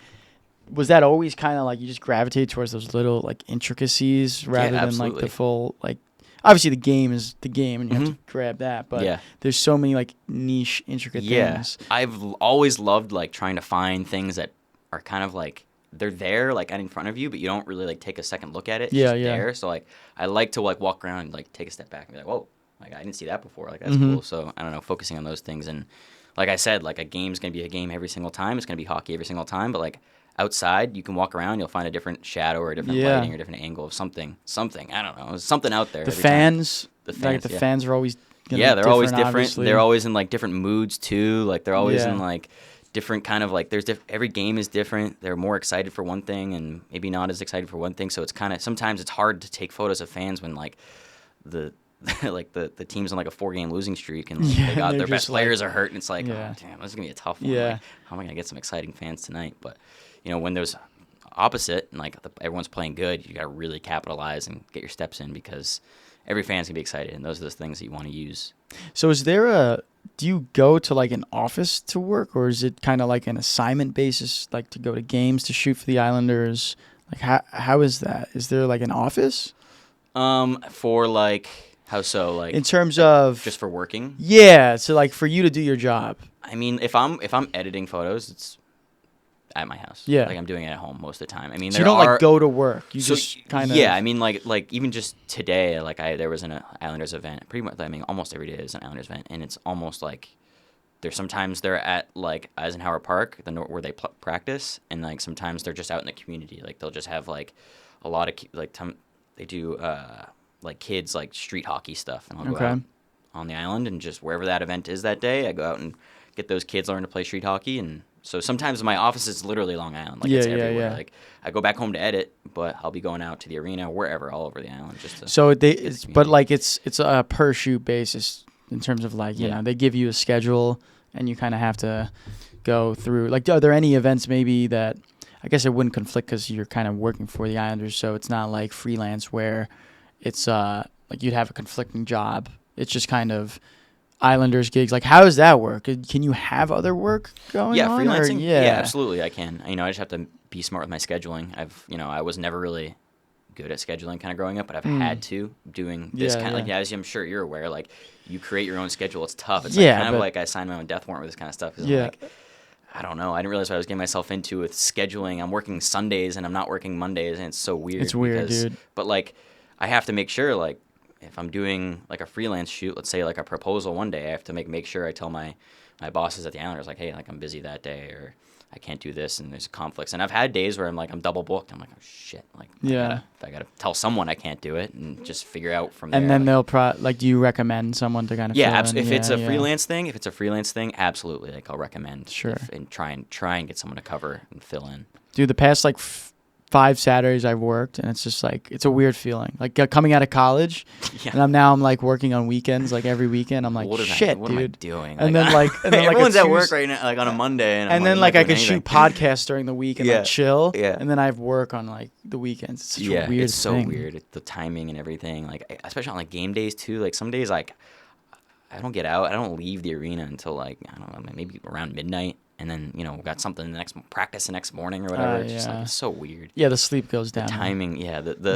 was that always kind of like you just gravitate towards those little like intricacies rather than like the full like. Obviously, the game is the game, and you have to grab that. But there's so many like niche, intricate things. I've always loved like trying to find things that are kind of like they're there, like in front of you, but you don't really like take a second look at it. It's just there. So like I like to like walk around and like take a step back and be like, whoa, like I didn't see that before. Like that's cool. So I don't know, focusing on those things. And like I said, like a game's gonna be a game every single time. It's gonna be hockey every single time. But like outside, you can walk around, you'll find a different shadow or a different lighting or a different angle of something. I don't know. There's something out there. The fans are always they're always different. Obviously. They're always in like different moods too. Like they're always in like different kind of like every game is different. They're more excited for one thing and maybe not as excited for one thing. So it's kind of sometimes it's hard to take photos of fans when like the the team's on like a 4-game losing streak and like, their best players are hurt and it's like, oh damn, this is gonna be a tough one. Like, how am I gonna get some exciting fans tonight? But when there's opposite and like everyone's playing good, you got to really capitalize and get your steps in, because every fan's gonna be excited, and those are the things that you want to use. So do you go to like an office to work, or is it kind of like an assignment basis, like to go to games to shoot for the Islanders? Like how is that? Is there like an office? For like how so? Like in terms of just for working? Yeah. So like for you to do your job. I mean, if I'm editing photos, it's at my house. Yeah. Like I'm doing it at home most of the time. I mean, so you don't like go to work. You just kind of. Yeah. I mean, like even just today, like there was an Islanders event. Pretty much, I mean, almost every day is an Islanders event, and it's almost like sometimes they're at like Eisenhower Park, where they practice, and like sometimes they're just out in the community. Like they'll just have like a lot of they do like kids like street hockey stuff, and I'll go out on the island, and just wherever that event is that day, I go out and get those kids learn to play street hockey, and So sometimes my office is literally Long Island. Like, Yeah, it's yeah, everywhere. yeah. Like, I go back home to edit, but I'll be going out to the arena, wherever, all over the island, just to. So but community. like it's a per shoot basis in terms of like, you Yeah. know, they give you a schedule and you kind of have to go through. Like, are there any events maybe that, I guess it wouldn't conflict because you're kind of working for the Islanders, so it's not like freelance where it's like you'd have a conflicting job. It's just kind of Islanders gigs. Like, how does that work? Can you have other work going on? Freelancing. Or, Yeah, absolutely, I can. You know, I just have to be smart with my scheduling. I was never really good at scheduling kind of growing up, but I've had to doing this kind of like, as I'm sure you're aware, like you create your own schedule. It's tough. It's like kind of like I signed my own death warrant with this kind of stuff. 'Cause I'm like, I don't know. I didn't realize what I was getting myself into with scheduling. I'm working Sundays and I'm not working Mondays, and it's so weird. It's weird, dude. But like, I have to make sure, like, if I'm doing like a freelance shoot, let's say like a proposal one day, I have to make sure I tell my bosses at the Islanders, like, hey, like I'm busy that day, or I can't do this, and there's conflicts. And I've had days where I'm double booked. I'm like, oh shit, like I gotta tell someone I can't do it, and just figure out from there. And then they'll do you recommend someone to kind of fill in? If it's a freelance thing, absolutely, like I'll recommend and try and get someone to cover and fill in. Dude, the past like 5 Saturdays I've worked, and it's just like, it's a weird feeling. Like coming out of college, and I'm like working on weekends, like every weekend. I'm like, what am I doing? And then everyone's at work right now, like on a Monday, and then like I could shoot podcasts during the week and like chill, yeah. And then I have work on like the weekends. It's such a weird thing. It's so weird, the timing and everything. Like especially on like game days too. Like some days like I don't get out, I don't leave the arena until like I don't know, maybe around midnight. And then, got something practice the next morning or whatever. It's just like, it's so weird. Yeah, the sleep goes down. The timing, the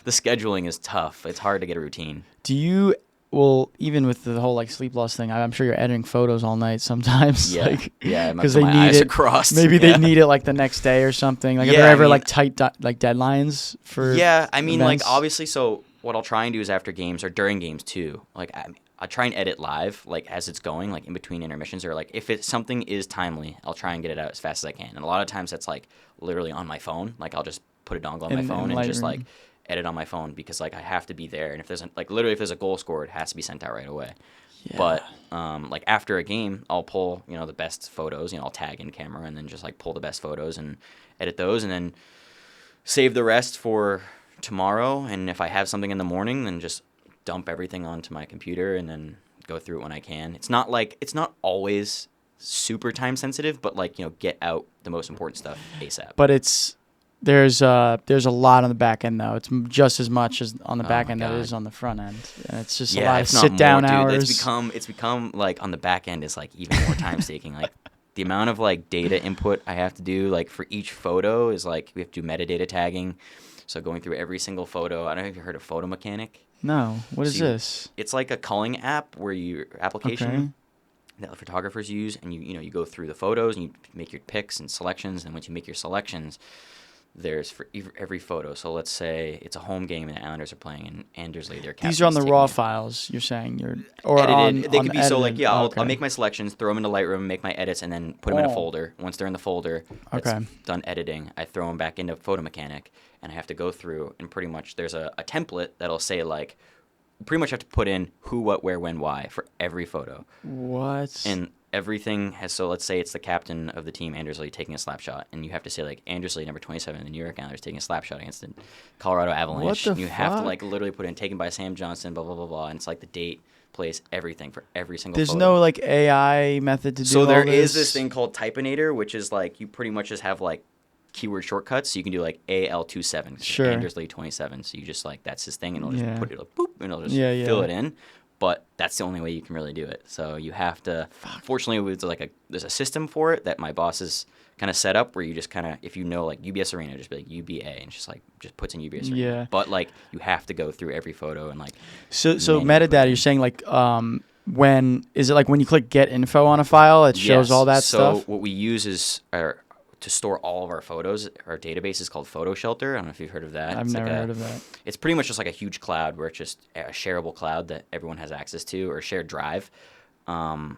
scheduling is tough. It's hard to get a routine. Even with the whole like sleep loss thing, I'm sure you're editing photos all night sometimes. Yeah, because they need it. Maybe they need it like the next day or something. Like, are there ever like tight like deadlines for? Yeah, I mean, events? like obviously. So what I'll try and do is after games or during games too. Like I'll try and edit live, like as it's going, like in between intermissions, or like if something is timely, I'll try and get it out as fast as I can. And a lot of times that's like literally on my phone. Like I'll just put a dongle on my phone and just like edit on my phone, because like I have to be there. And if there's if there's a goal scored, it has to be sent out right away. Yeah. But like after a game, I'll pull the best photos. I'll tag in camera and then just like pull the best photos and edit those, and then save the rest for tomorrow. And if I have something in the morning, then just dump everything onto my computer and then go through it when I can. It's not always super time sensitive, but like, get out the most important stuff ASAP. But there's a lot on the back end though. It's just as much as on the back end that it is on the front end. And it's just a lot of sit down hours. It's become like on the back end is like even more time taking. Like the amount of like data input I have to do, like for each photo is like, we have to do metadata tagging. So going through every single photo. I don't know if you heard of Photo Mechanic. No. What is this? It's like a culling app application that photographers use, and you go through the photos and you make your picks and selections, and once you make your selections, there's for every photo. So let's say it's a home game and the Islanders are playing in Andersley. These are on the raw files. You're saying or edited. They could be edited. So like I'll make my selections, throw them into Lightroom, make my edits, and then put them in a folder. Once they're in the folder, that's done editing, I throw them back into Photo Mechanic, and I have to go through and pretty much there's a template that'll say like, pretty much have to put in who, what, where, when, why for every photo. What? And everything has, so let's say it's the captain of the team, Andersley, taking a slap shot, and you have to say like Andersley, number 27, the New York Islanders taking a slap shot against the Colorado Avalanche. What the and you have to like literally put in taken by Sam Johnston, blah blah blah blah, and it's like the date, place, everything for every single. There's photo. no like AI method to do. So there all is this thing called Typinator, which is like you pretty much just have like keyword shortcuts, so you can do like AL27, sure. Andersley 27. So you just like that's his thing, and it'll just put it like boop, and it'll just fill it in. But that's the only way you can really do it. So you have to. Fortunately, there's a system for it that my boss has kind of set up where you just kind of, if like UBS Arena, just be like UBA, and just puts in UBS Arena. Yeah. But like you have to go through every photo and like. So metadata, you're saying like when is it like when you click get info on a file, it shows all that stuff? So what we use is to store all of our photos. Our database is called Photo Shelter. I don't know if you've heard of that. I've never heard of that. It's pretty much just like a huge cloud where it's just a shareable cloud that everyone has access to, or a shared drive. And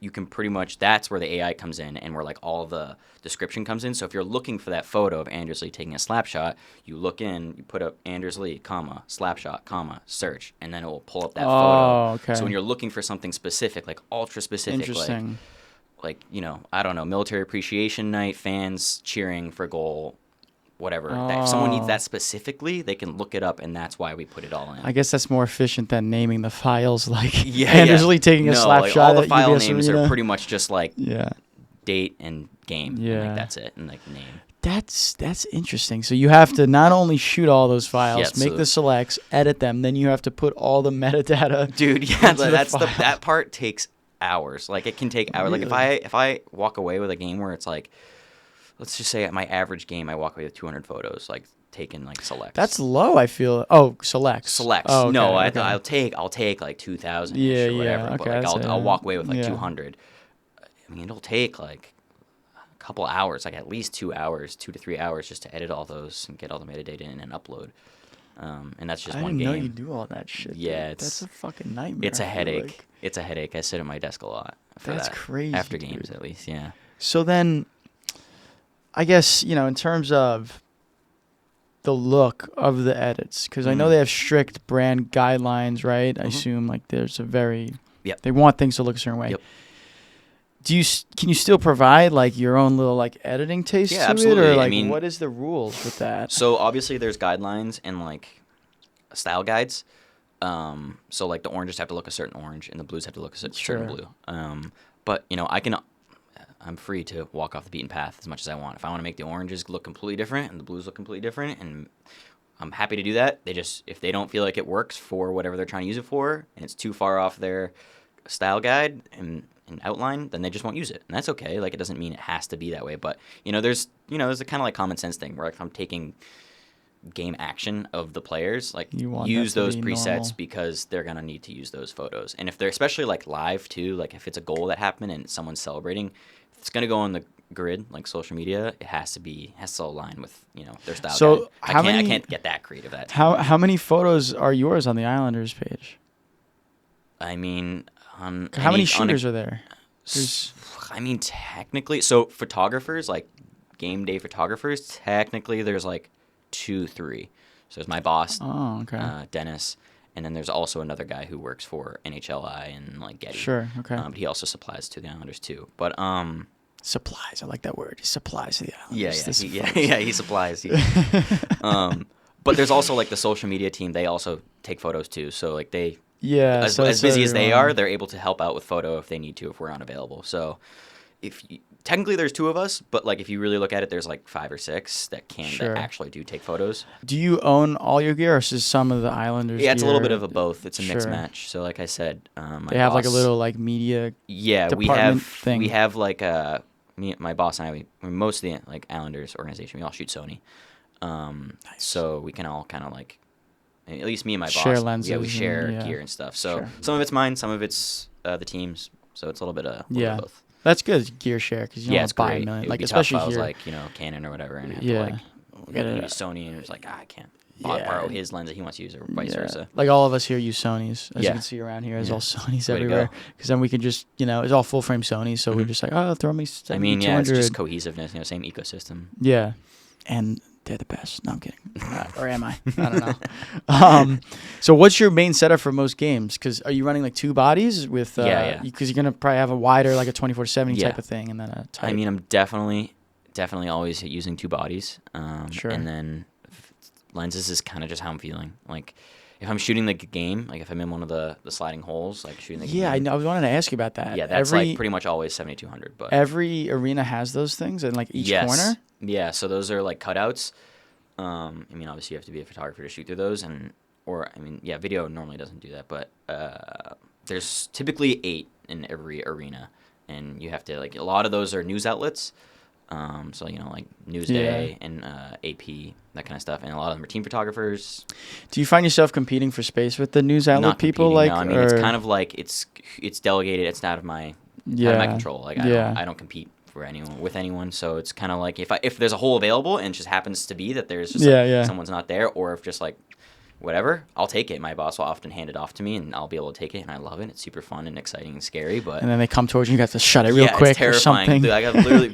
you can pretty much, that's where the AI comes in and where like all the description comes in. So if you're looking for that photo of Andersley taking a slap shot, you look in, you put up Andersley, slap shot, search, and then it will pull up that photo. Okay. So when you're looking for something specific, like ultra specific, interesting. like, I don't know, military appreciation night, fans cheering for goal, whatever. If someone needs that specifically, they can look it up, and that's why we put it all in. I guess that's more efficient than naming the files Andersley taking a slap shot. All the at file UBS names Arena. are pretty much just like yeah. date and game. Yeah. And, like, that's it. And like name. That's interesting. So you have to not only shoot all those files, make the selects, edit them, then you have to put all the metadata. Dude, yeah, that part takes hours. Like it can take hours. Really? Like if I walk away with a game where it's like, let's just say at my average game I walk away with 200 photos, like taken like selects. That's low, I feel. Oh, selects. Selects. Oh, okay, no, okay. I'll take like 2,000 yeah, or whatever. Yeah, but okay, like I'll walk away with like yeah. 200. I mean, it'll take like a couple hours, like at least 2 hours, 2 to 3 hours, just to edit all those and get all the metadata in and upload. And that's just one game. I didn't know you do all that shit. Yeah, that's a fucking nightmare. It's a headache. Like. It's a headache. I sit at my desk a lot. That's crazy. After games, at least, yeah. So then, I guess, in terms of the look of the edits, because I know they have strict brand guidelines, right? I assume like there's a very, they want things to look a certain way. Yep. Can you still provide like your own little like editing taste to absolutely. it, or like what is the rules with that? So obviously there's guidelines and like style guides. So like the oranges have to look a certain orange and the blues have to look a certain blue. But I'm free to walk off the beaten path as much as I want. If I want to make the oranges look completely different and the blues look completely different, and I'm happy to do that. If they don't feel like it works for whatever they're trying to use it for, and it's too far off their style guide and outline, then they just won't use it, and that's okay. Like it doesn't mean it has to be that way, but there's a kind of like common sense thing where if I'm taking game action of the players, like use those presets normal. Because they're gonna need to use those photos, and if they're especially like live too, like if it's a goal that happened and someone's celebrating, it's gonna go on the grid like social media. It has to align with their style. So guide. I can't get that creative. How many photos are yours on the Islanders page? I mean, how many shooters are there? I mean, technically, so photographers, like game day photographers, technically there's like 2, 3. So there's my boss, Dennis, and then there's also another guy who works for NHLI and like Getty. Sure, okay. But he also supplies to the Islanders too. But supplies, I like that word. He supplies to the Islanders. He supplies. But there's also like the social media team. They also take photos too. So like they. Yeah, as busy as they are, they're able to help out with photo if they need to, if we're unavailable. So technically there's 2 of us, but like if you really look at it, there's like 5 or 6 that actually do take photos. Do you own all your gear, or is some of the Islanders? Yeah, it's a little bit of a both. It's a mixed match. So like I said, they have like a little like media. Yeah, we have like my boss and I. We're most of the like Islanders organization. We all shoot Sony. Nice. So we can all kind of like. At least me and my share boss. Lenses we share gear and stuff. So some of it's mine, some of it's the team's. So it's a little bit of both. That's good gear share because you don't want to buy a million. Like especially tough if here, I was like Canon or whatever, and have to like use Sony, and it's like I can't borrow his lens that he wants to use, or vice versa. Like all of us here use Sonys, as you can see around here. It's all Sonys everywhere. Because then we can just it's all full frame Sony, so we're just like throw me. I mean, it's just cohesiveness, same ecosystem. Yeah, and. They're the best. No, I'm kidding. Or am I? I don't know. So what's your main setup for most games? Because are you running like 2 bodies with? Because you're gonna probably have a wider, like a 24-70 type of thing, and then a tight. I mean, I'm definitely always using 2 bodies. Sure. And then lenses is kind of just how I'm feeling. Like if I'm shooting the game, like if I'm in one of the sliding holes, like shooting the game. Yeah, I know. I wanted to ask you about that. Yeah, that's like pretty much always 7200. But every arena has those things in like each corner. Yeah, so those are like cutouts. I mean, obviously you have to be a photographer to shoot through those, video normally doesn't do that, but there's typically 8 in every arena, and you have to like a lot of those are news outlets. So like Newsday and AP, that kind of stuff, and a lot of them are team photographers. Do you find yourself competing for space with the news outlet people? Like, no, I mean, it's kind of like it's delegated. It's out of my control. Like I don't compete with anyone, so it's kind of like if there's a hole available and it just happens to be that there's just someone's not there, or if just like whatever, I'll take it. My boss will often hand it off to me, and I'll be able to take it, and I love it. It's super fun and exciting and scary, and then they come towards you, you got to shut it real quick. It's terrifying. Or something. Dude, I got literally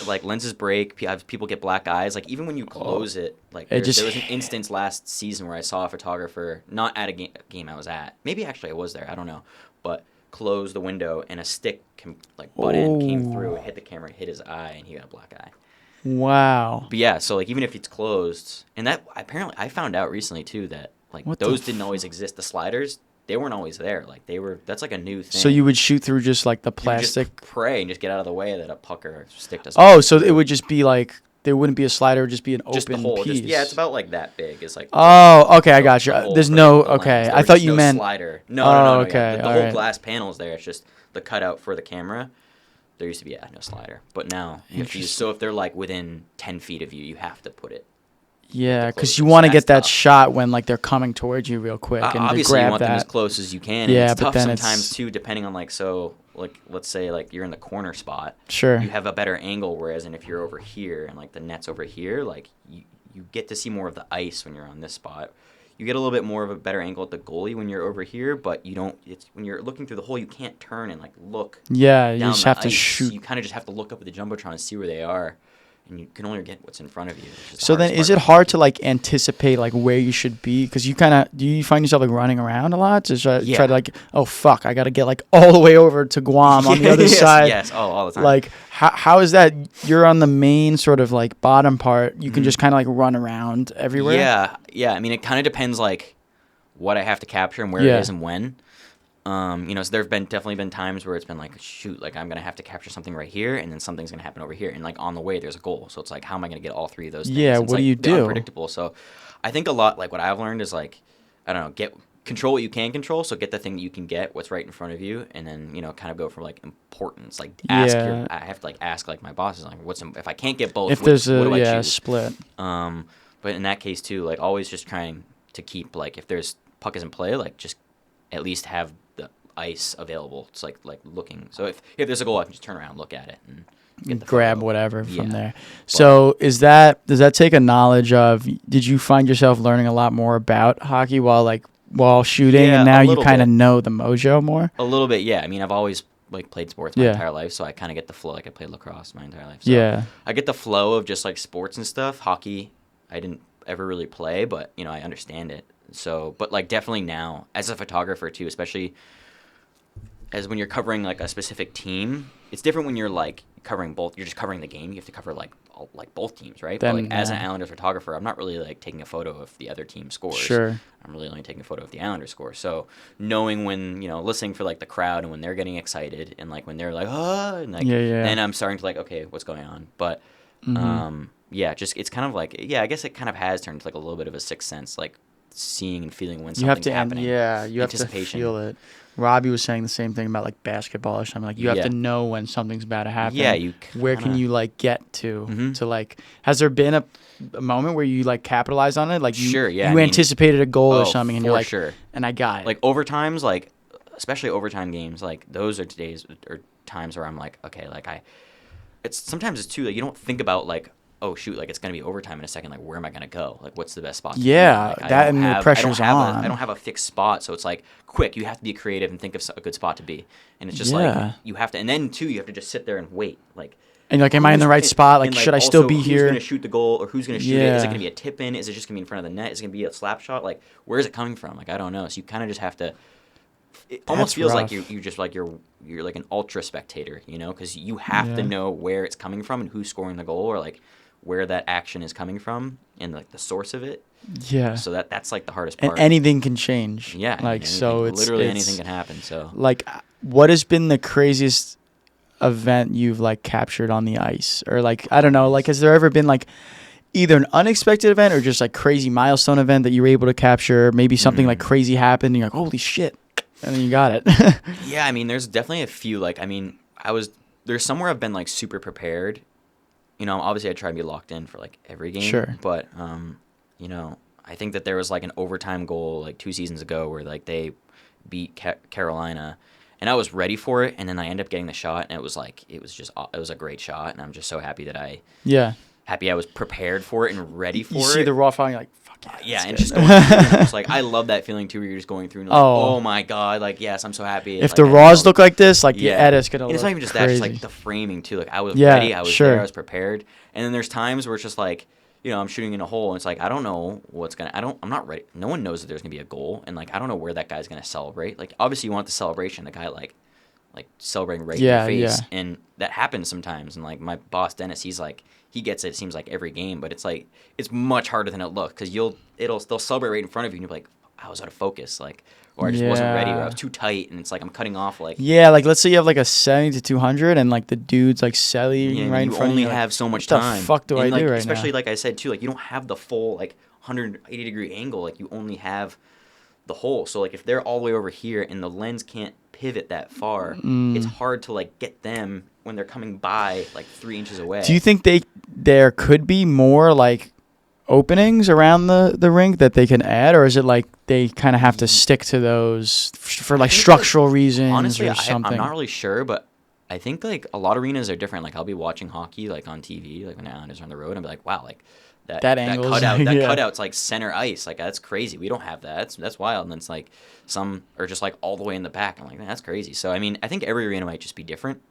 like lenses break. People get black eyes. Like even when you close it, like there was an instance last season where I saw a photographer not at a game I was at. Maybe actually I was there. I don't know, but closed the window, and a stick butt end came through and hit the camera, hit his eye, and he got a black eye. Wow. But yeah, so like even if it's closed, and that apparently I found out recently too that like those didn't always exist. The sliders, they weren't always there. Like that's like a new thing. So you would shoot through just like the plastic. You would just pray and just get out of the way that a puck or stick doesn't. Oh, so it would just be like there wouldn't be a slider, it would just be an just open the hole. piece. Yeah, it's about like that big. It's like. Oh, okay, I got you. There's no okay. I thought you no meant slider. No. Okay, Yeah. The whole glass panel is there. It's just the cutout for the camera. There used to be no slider, but now you have to use, so if they're like within 10 feet of you, you have to put it. Yeah, because you want to get that shot when like they're coming towards you real quick, and obviously grab you want that. them as close as you can. Yeah, and it's but tough then sometimes too, depending on like let's say like you're in the corner spot. Sure. You have a better angle, whereas if you're over here and like the net's over here, like you get to see more of the ice when you're on this spot. You get a little bit more of a better angle at the goalie when you're over here, but you don't. It's when you're looking through the hole, you can't turn and like look. Yeah, you down just the have to ice. shoot. You kind of just have to look up at the jumbotron and see where they are, and you can only get what's in front of you. So then, is it hard to like anticipate like where you should be? Because you kind of do you find yourself like running around a lot to try to like, oh fuck, I got to get like all the way over to Guam on the other side. Yes, all the time. Like how is that? You're on the main sort of like bottom part. You can just kind of like run around everywhere. Yeah. I mean, it kind of depends like what I have to capture and where it is and when. So there have definitely been times where it's been like, shoot, like I'm gonna have to capture something right here, and then something's gonna happen over here, and like on the way there's a goal. So it's like, how am I gonna get all three of those things? Yeah, it's what do you do? Unpredictable. So I think a lot like what I've learned is like, I don't know, control what you can control. So get the thing that you can get, what's right in front of you, and then kind of go from like importance. Like I have to like ask like my bosses like, if I can't get both? If there's what do I choose? Split. But in that case too, like always just trying to keep like if there's puck is in play, like just at least have the ice available. It's like looking. So if there's a goal, I can just turn around, look at it, and get the grab photo. Whatever from there. So does that take a knowledge of? Did you find yourself learning a lot more about hockey while shooting, and now you kind of know the mojo more? A little bit, yeah. I mean, I've always like played sports my entire life, so I kind of get the flow. Like I played lacrosse my entire life. So I get the flow of just like sports and stuff. Hockey, I didn't ever really play, but I understand it. So, but like definitely now as a photographer too, especially as when you're covering like a specific team, it's different when you're like covering both. You're just covering the game. You have to cover like both teams, right? But like as an Islanders photographer, I'm not really like taking a photo of the other team scores. Sure. I'm really only taking a photo of the Islanders score. So knowing when listening for like the crowd and when they're getting excited and like when they're like and like then I'm starting to like okay, what's going on? But just it's kind of like I guess it kind of has turned to like a little bit of a sixth sense, like seeing and feeling when something's happening. You have to feel it. Robbie was saying the same thing about like basketball or something. Like you have to know when something's about to happen. Yeah, where can you like get to like? Has there been a moment where you like capitalize on it? Like you anticipated a goal or something, and you're like, and I got it. Like overtimes, like especially overtime games, like those are days or times where I'm like, okay, like sometimes it's too like you don't think about like, oh shoot, like it's gonna be overtime in a second. Like where am I gonna go? Like what's the best spot? That and the pressure's on. I don't have a fixed spot, so it's like quick. You have to be creative and think of a good spot to be. And it's just like you have to, and then too you have to just sit there and wait. Like and you're like, am I in the right spot? Like should I still be here? Who's gonna shoot the goal or who's gonna shoot it? Is it gonna be a tip in? Is it just gonna be in front of the net? Is it gonna be a slap shot? Like where is it coming from? Like I don't know. So you kind of just have to. It almost feels like you just like you're like an ultra spectator, because you have to know where it's coming from and who's scoring the goal or like where that action is coming from and like the source of it. Yeah. So that's like the hardest part. And anything can change. Yeah. Like so it's literally anything can happen. So like what has been the craziest event you've like captured on the ice? Or like I don't know, like has there ever been like either an unexpected event or just like crazy milestone event that you were able to capture? Maybe something like crazy happened and you're like, holy shit. And then you got it. Yeah, I mean there's definitely a few like there's somewhere I've been like super prepared. Obviously I try to be locked in for like every game. Sure. But I think that there was like an overtime goal like 2 seasons ago where like they beat Carolina, and I was ready for it, and then I ended up getting the shot, and it was a great shot, and I'm just so happy that I was prepared for it and ready for it. You see the raw feeling, you're like, fuck yeah, and just going through it, it's like I love that feeling too, where you're just going through and like, oh my god, like yes, I'm so happy. If the raws look like this, like the edit's gonna look it's not even just crazy. that, it's like the framing too. Like I was ready, I was there, I was prepared, and then there's times where it's just like. I'm shooting in a hole, and it's like, I don't know I'm not ready. No one knows that there's going to be a goal, and, like, I don't know where that guy's going to celebrate. Like, obviously, you want the celebration. The guy, like, like celebrating right in your face, and that happens sometimes. And like my boss Dennis, he's like, he gets it. It seems like every game, but it's like it's much harder than it looks because they'll celebrate right in front of you, and you're like, I was out of focus, like, or I just wasn't ready, or I was too tight, and it's like I'm cutting off, like. Yeah, like let's say you have like a 70 to 200, and like the dude's like selling right in front of you. You only have so much time. What the fuck do I do right now? Especially like I said too, like you don't have the full like 180-degree angle, like you only have the hole. So like if they're all the way over here and the lens can't pivot that far, it's hard to like get them when they're coming by like 3 inches away. Do you think there could be more like openings around the rink that they can add, or is it like they kind of have to stick to those for like structural reasons? Honestly, or something? I'm not really sure, but I think like a lot of arenas are different. Like I'll be watching hockey like on TV, like when the Islanders are on the road, and I'll be like, wow, like that cutout's like center ice, like that's crazy. We don't have that. That's wild. And then it's like some are just like all the way in the back. I'm like, man, that's crazy. So I mean, I think every arena might just be different.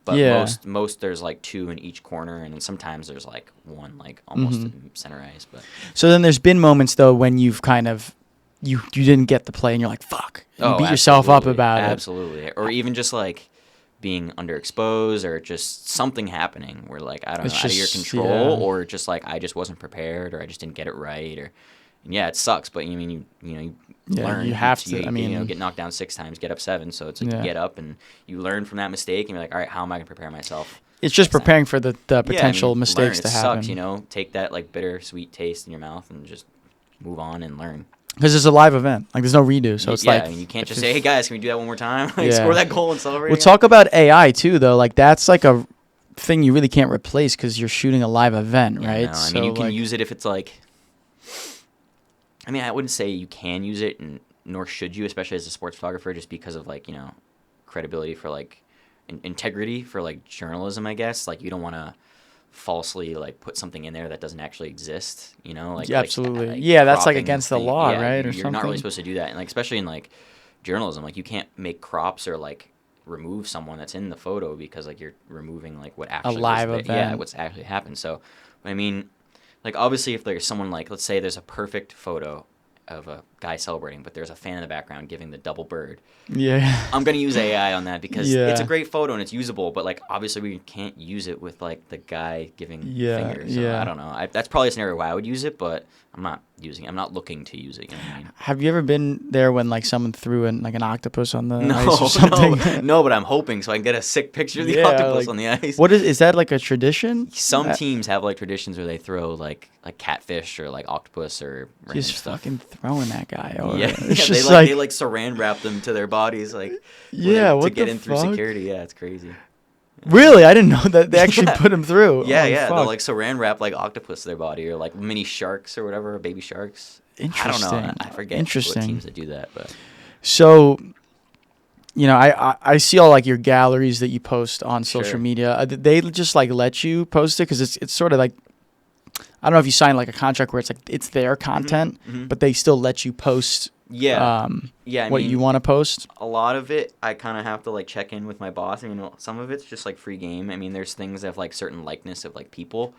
But most there's like 2 in each corner, and then sometimes there's like 1 like almost in center ice. But so then there's been moments though when you've kind of you didn't get the play and you're like fuck, and you beat yourself up about it. Absolutely, or even just like being underexposed, or just something happening where like I don't know, out of your control, or just like I just wasn't prepared, or I just didn't get it right, or. And yeah, it sucks, but you learn. You have to. I mean, get knocked down 6 times, get up 7. So it's like you get up and you learn from that mistake, and you're like, all right, how am I gonna prepare myself? It's just preparing for the potential mistakes to happen. It sucks, take that like bittersweet taste in your mouth and just move on and learn. Because it's a live event, like there's no redo, so it's like I mean, you can't just say, hey guys, can we do that one more time? Like, score that goal and celebrate. We'll talk about AI too, though. Like that's like a thing you really can't replace because you're shooting a live event, right? No, I mean, you can use it if it's like. I mean, I wouldn't say you can use it, and nor should you, especially as a sports photographer, just because of like credibility for like integrity for like journalism. I guess like you don't want to falsely like put something in there that doesn't actually exist. Like absolutely, that's like against the law, right? Or you're something. Not really supposed to do that, and like especially in like journalism, like you can't make crops or like remove someone that's in the photo because like you're removing like what actually a live event. What's actually happened. So, I mean. Like, obviously, if there's someone, like, let's say there's a perfect photo of a guy celebrating, but there's a fan in the background giving the double bird. Yeah. I'm going to use AI on that because it's a great photo and it's usable, but, like, obviously we can't use it with, like, the guy giving fingers. So I don't know. That's probably a scenario where I would use it, but I'm not using it. I'm not looking to use it. You know what I mean? Have you ever been there when, like, someone threw in, like, an octopus on the ice or something? No, but I'm hoping so I can get a sick picture of the octopus on the ice. What is that, like, a tradition? Some teams have, like, traditions where they throw, like catfish or, like, octopus or random just stuff. Fucking throwing that guy over. They saran wrap them to their bodies, like, to get in through security. Yeah, it's crazy. Really? I didn't know that they actually put him through. They'll like saran wrap like octopus to their body or like mini sharks or whatever, baby sharks. Interesting. I don't know. I forget what teams that do that, but so I see all like your galleries that you post on social media. They just like let you post it because it's sort of like I don't know if you sign like a contract where it's like it's their content, but they still let you post. What you want to post. A lot of it, I kind of have to like check in with my boss. I mean, some of it's just like free game. I mean, there's things that have like certain likeness of like people.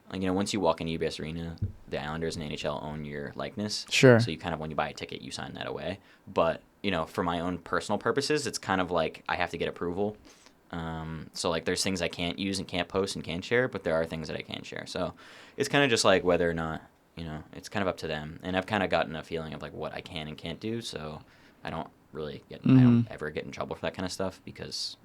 Like, once you walk into UBS Arena, the Islanders and NHL own your likeness. Sure. So you kind of, when you buy a ticket, you sign that away. But, for my own personal purposes, it's kind of like I have to get approval. So like there's things I can't use and can't post and can't share, but there are things that I can share. So it's kind of just like whether or not. It's kind of up to them. And I've kind of gotten a feeling of, like, what I can and can't do, so I don't really I don't ever get in trouble for that kind of stuff because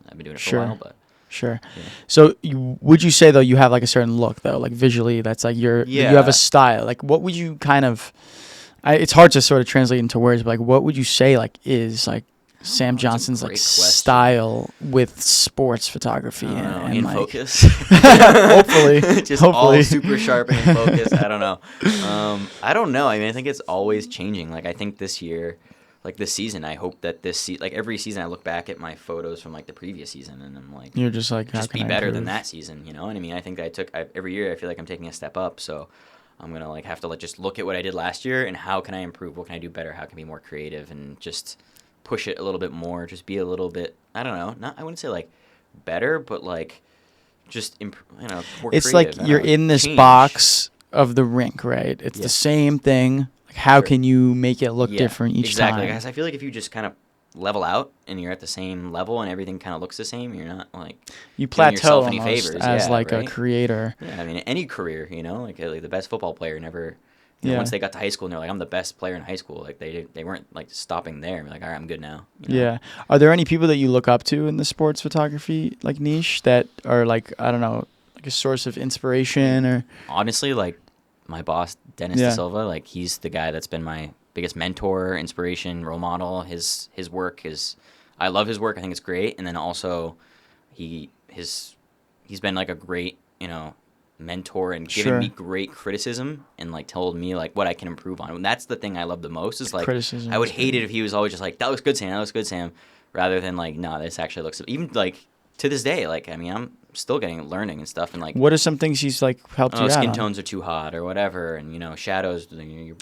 I've been doing it for a while, but... Sure. Yeah. So would you say, though, you have, like, a certain look, though? Like, visually, that's, like, you have a style. Like, what would you kind of... it's hard to sort of translate into words, but, like, what would you say, like, is, like, Sam Johnston's like style with sports photography and in like, focus. hopefully, all super sharp and in focus. I don't know. I don't know. I mean, I think it's always changing. Like I think this year, like this season, I hope that like every season, I look back at my photos from like the previous season, and I'm like, you're just like, just be better than that season, you know? And I mean, I think every year I feel like I'm taking a step up. So I'm gonna like have to like just look at what I did last year and how can I improve? What can I do better? How can I be more creative and just push it a little bit more, just be a little bit, I don't know, I wouldn't say like better, but like just, more it's creative. Like you're in this box of the rink, right? It's the same thing. Like how can you make it look different each time? Exactly. I feel like if you just kind of level out and you're at the same level and everything kind of looks the same, you're not like you doing plateau yourself any almost favors. as Yeah, like right? a creator. Yeah, I mean, any career, like the best football player never. Once they got to high school and they're like, I'm the best player in high school. Like they weren't like stopping there. Like, all right, I'm good now. Yeah. Are there any people that you look up to in the sports photography like niche that are like, I don't know, like a source of inspiration or? Honestly, like my boss Dennis Da Silva, like he's the guy that's been my biggest mentor, inspiration, role model. His work is, I love his work. I think it's great. And then also, he's been like a great mentor and giving me great criticism and like told me like what I can improve on. And that's the thing I love the most is like criticism. I would hate it if he was always just like, that looks good, Sam. That looks good, Sam. Rather than like, no, this actually looks, even like to this day, like, I mean, I'm still learning and stuff. And like, what are some things he's like helped you out skin on? tones are too hot or whatever. And shadows, you're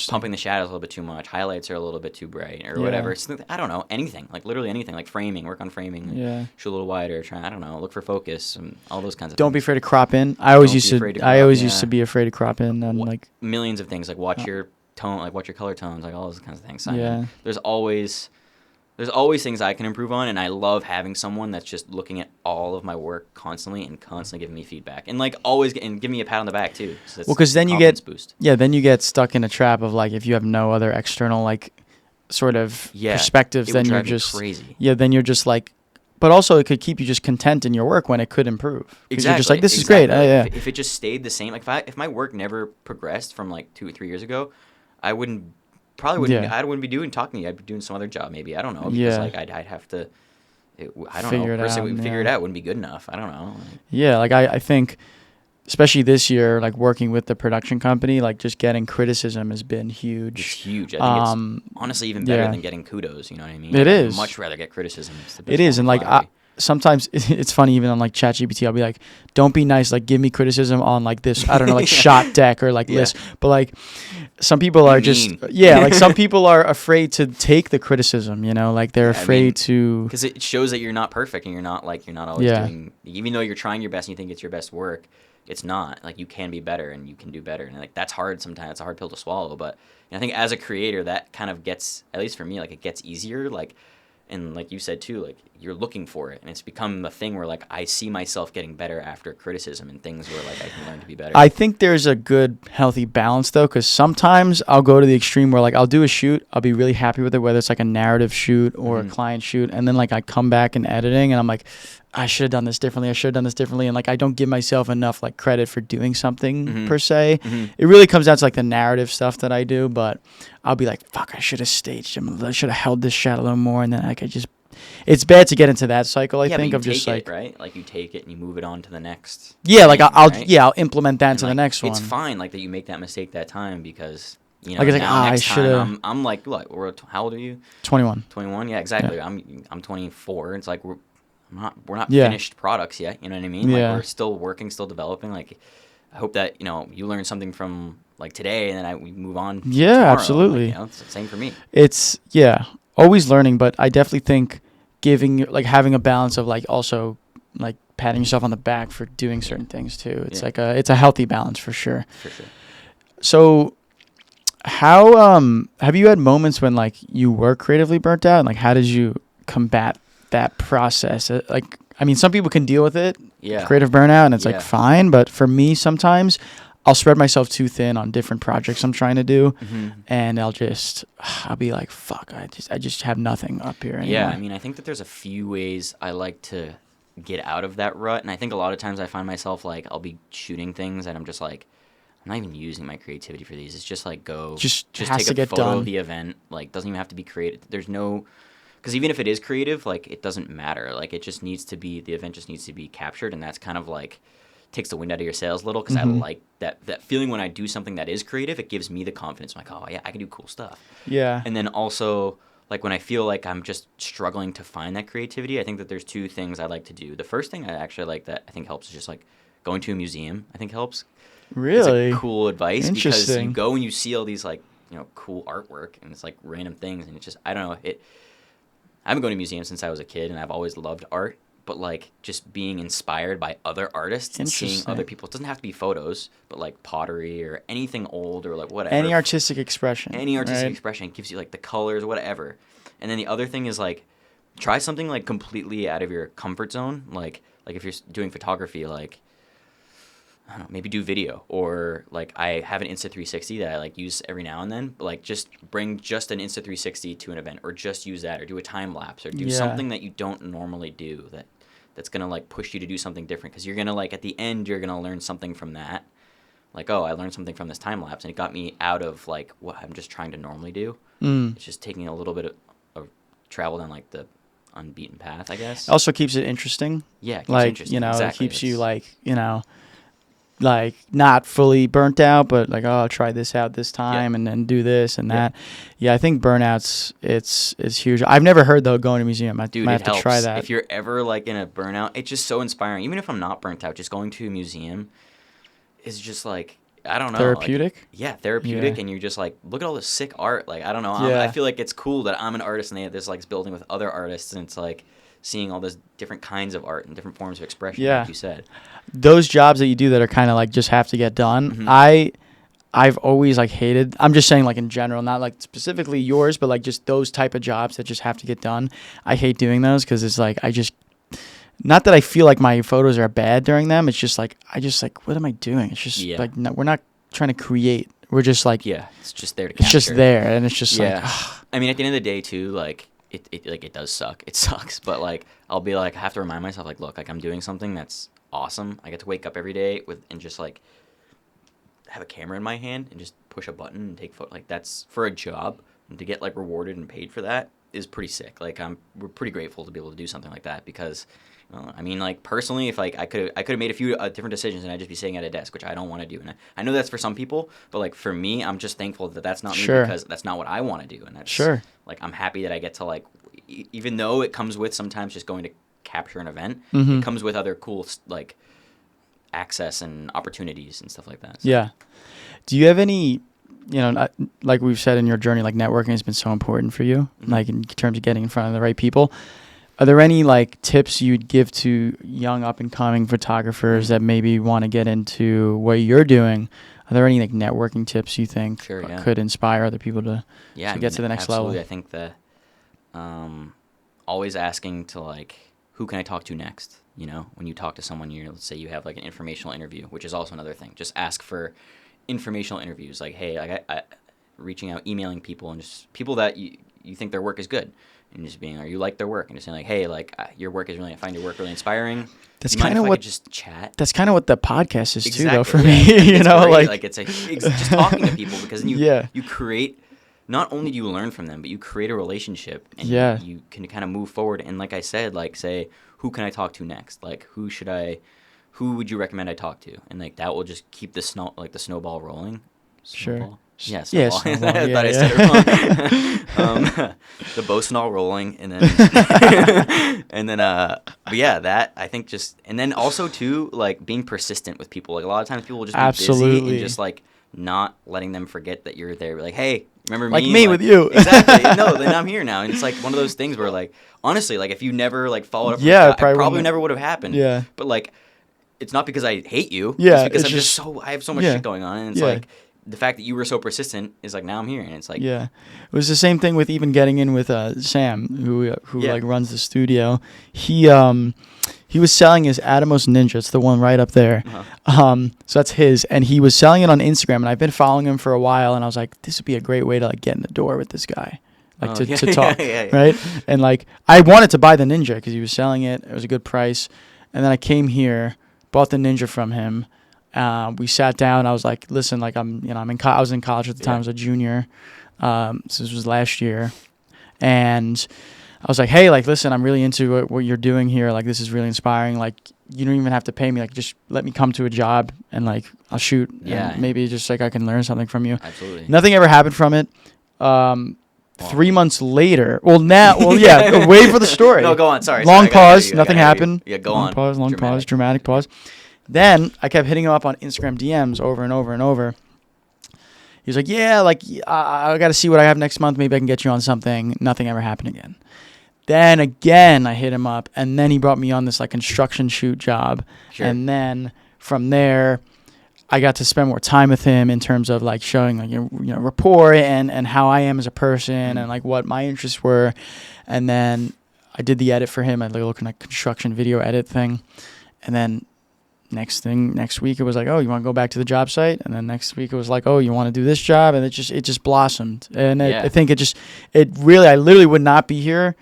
pumping the shadows a little bit too much. Highlights are a little bit too bright or whatever. It's, I don't know, anything, like literally anything, like framing, work on framing, shoot a little wider, I don't know, look for focus and all those kinds of Don't things. be afraid to crop in. I always used to be afraid to crop in on like millions of things, like watch your tone, like watch your color tones, like all those kinds of things. So, I mean, there's always things I can improve on, and I love having someone that's just looking at all of my work constantly and constantly giving me feedback, and like always and give me a pat on the back too. So well, because then you get boost. Then you get stuck in a trap of like if you have no other external like sort of perspectives, then you're just crazy. Yeah, then you're just like, but also it could keep you just content in your work when it could improve. Exactly. You're just like, this is great. If it just stayed the same, like if my work never progressed from like 2 or 3 years ago, I wouldn't be talking to you. I'd be doing some other job maybe. I don't know, because like I'd have to figure it out. It wouldn't be good enough. I don't know. Like I think especially this year, like working with the production company, like just getting criticism has been huge. It's huge. I think it's honestly even better than getting kudos, you know what I mean? It is. I'd much rather get criticism. It is, and like sometimes it's funny, even on like ChatGPT, I'll be like, don't be nice, like give me criticism on like this, I don't know, like shot deck or like this. But like some people are just like some people are afraid to take the criticism, like they're afraid to, because it shows that you're not perfect and you're not always doing, even though you're trying your best and you think it's your best work, it's not. Like, you can be better and you can do better, and like that's hard sometimes. It's a hard pill to swallow, but I think as a creator that kind of gets, at least for me, like it gets easier, like. And like you said too, like you're looking for it, and it's become a thing where like I see myself getting better after criticism and things where like I can learn to be better. I think there's a good healthy balance though, because sometimes I'll go to the extreme where like I'll do a shoot, I'll be really happy with it, whether it's like a narrative shoot or a client shoot, and then like I come back in editing and I'm like, I should have done this differently, and like I don't give myself enough like credit for doing something per se. It really comes down to like the narrative stuff that I do, but I'll be like, fuck, I should have staged him, I should have held this shot a little more, and then like it's bad to get into that cycle. I think of just like, right, like you take it and you move it on to the next. Like I'll implement that into the next one. It's fine, like that you make that mistake that time, because like it's like, I should have. I'm like, look, how old are you? 21. 21, yeah, exactly. Yeah. I'm 24. It's like we're not finished products yet. You know what I mean? Like we're still working, still developing. Like I hope that you learn something from like today, and then we move on. Yeah, tomorrow. absolutely. Like, it's the same for me. It's always learning, but I definitely think having a balance of like also like patting yourself on the back for doing certain things too. It's like it's a healthy balance for sure. For sure. So how have you had moments when like you were creatively burnt out, and like how did you combat that process? Like, I mean, some people can deal with it, creative burnout, and it's like fine, but for me sometimes I'll spread myself too thin on different projects I'm trying to do, and I'll be like, fuck, I just have nothing up here anymore. Yeah, I mean, I think that there's a few ways I like to get out of that rut, and I think a lot of times I find myself like I'll be shooting things and I'm just like, I'm not even using my creativity for these. It's just like just take a photo of the event. Like, doesn't even have to be creative. There's no, because even if it is creative, like it doesn't matter. Like it just needs to be, the event just needs to be captured, and that's kind of like takes the wind out of your sails a little, because I like that feeling when I do something that is creative. It gives me the confidence. I'm like, oh yeah, I can do cool stuff. Yeah. And then also like when I feel like I'm just struggling to find that creativity, I think that there's two things I like to do. The first thing I actually like that I think helps is just like going to a museum. I think helps. Really? It's like cool advice, because you go and you see all these like, cool artwork, and it's like random things, and it's just, I don't know, I haven't gone to museums since I was a kid, and I've always loved art, but like just being inspired by other artists and seeing other people. It doesn't have to be photos, but like pottery or anything old or like whatever. Any artistic expression. Expression gives you like the colors or whatever. And then the other thing is like try something like completely out of your comfort zone. Like if you're doing photography, like I don't know, maybe do video, or like I have an Insta360 that I like use every now and then, but like just bring just an Insta360 to an event, or just use that, or do a time lapse, or do something that you don't normally do that's going to like push you to do something different, because you're going to like at the end you're going to learn something from that. Like, oh, I learned something from this time lapse and it got me out of like what I'm just trying to normally do. It's just taking a little bit of travel down like the unbeaten path, I guess. Also keeps it interesting. Yeah, it keeps like, it interesting. It keeps you like, like not fully burnt out, but like, oh, I'll try this out this time and then do this and that. Yeah, I think burnouts, it's huge. I've never heard though going to a museum. I might have to try that. If you're ever like in a burnout, it's just so inspiring. Even if I'm not burnt out, just going to a museum is just like, I don't know. Therapeutic? Like, therapeutic. And you're just like, look at all this sick art. Like, I don't know. I feel like it's cool that I'm an artist and they have this like building with other artists, and it's like seeing all those different kinds of art and different forms of expression, like you said. Those jobs that you do that are kind of like just have to get done, I've always like hated. I'm just saying like in general, not like specifically yours, but like just those type of jobs that just have to get done. I hate doing those because it's like not that I feel like my photos are bad during them. It's just like what am I doing? It's just like we're not trying to create. We're just like it's just there to capture. It's just there, and it's just like. I mean, at the end of the day, too, like. It does suck. It sucks, but like I'll be like I have to remind myself like, look, like I'm doing something that's awesome. I get to wake up every day and just like have a camera in my hand and just push a button and take photos. Like that's for a job, and to get like rewarded and paid for that is pretty sick. Like we're pretty grateful to be able to do something like that, because I mean, like personally, if like I could have made a few different decisions and I'd just be sitting at a desk, which I don't want to do. And I know that's for some people, but like for me, I'm just thankful that that's not me, because that's not what I want to do. And that's like I'm happy that I get to like, even though it comes with sometimes just going to capture an event, it comes with other cool like access and opportunities and stuff like that. So. Yeah. Do you have any, like we've said in your journey, like networking has been so important for you, like in terms of getting in front of the right people. Are there any like tips you'd give to young up and coming photographers that maybe want to get into what you're doing? Are there any like networking tips you think could inspire other people to get to the next level? I think that always asking to like, who can I talk to next? When you talk to someone, let's say you have like an informational interview, which is also another thing. Just ask for informational interviews. Like, hey, I reaching out, emailing people, and just people that you think their work is good. And just being, or you like their work, and just saying like, hey, like your work is really, I find your work really inspiring. That's kind of what just chat. That's kind of what the podcast is too, though, for me. Like it's just talking to people, because then you create. Not only do you learn from them, but you create a relationship, and you can kind of move forward. And like I said, like say, who can I talk to next? Like who would you recommend I talk to? And like that will just keep the snowball rolling. Snowball? Sure. Snowball. Yeah, snowball. I thought I said it wrong. The bow snowball rolling, and then but yeah, that I think just, and then also too, like being persistent with people. Like a lot of times people will just be busy and just like not letting them forget that you're there. Like, hey, remember me? Like me with you. Exactly. No, then I'm here now, and it's like one of those things where like honestly, like if you never like followed up, it probably never would have happened. Yeah. But like, it's not because I hate you. Yeah. It's because I have so much shit going on, and it's like. The fact that you were so persistent is like, now I'm here, and it's like, it was the same thing with even getting in with Sam, who like runs the studio. He was selling his Atomos Ninja. It's the one right up there. So that's his, and he was selling it on Instagram, and I've been following him for a while, and I was like, this would be a great way to like get in the door with this guy, like to talk, right? And like I wanted to buy the Ninja because he was selling it. It was a good price, and then I came here, bought the Ninja from him. We sat down. I was like, "Listen, like I was in college at the time. I was a junior. So this was last year, and I was like, hey, like, listen, I'm really into what you're doing here. Like, this is really inspiring. Like, you don't even have to pay me. Like, just let me come to a job and like I'll shoot. Yeah. And maybe just like I can learn something from you. Absolutely. Nothing ever happened from it. 3 months later. Wait for the story. No, go on. Sorry. Long pause. Nothing happened. Yeah, go long on. Pause. Long pause. Dramatic pause. Then I kept hitting him up on Instagram DMs over and over and over. He was like, yeah, like I got to see what I have next month. Maybe I can get you on something. Nothing ever happened again. Then again, I hit him up, and then he brought me on this like construction shoot job. Sure. And then from there, I got to spend more time with him in terms of like showing like rapport and how I am as a person and like what my interests were, and then I did the edit for him. I like looking at construction video edit thing, and then next week it was like, oh, you want to go back to the job site, and then next week it was like, oh, you want to do this job, and it just blossomed, and I think I literally would not be here.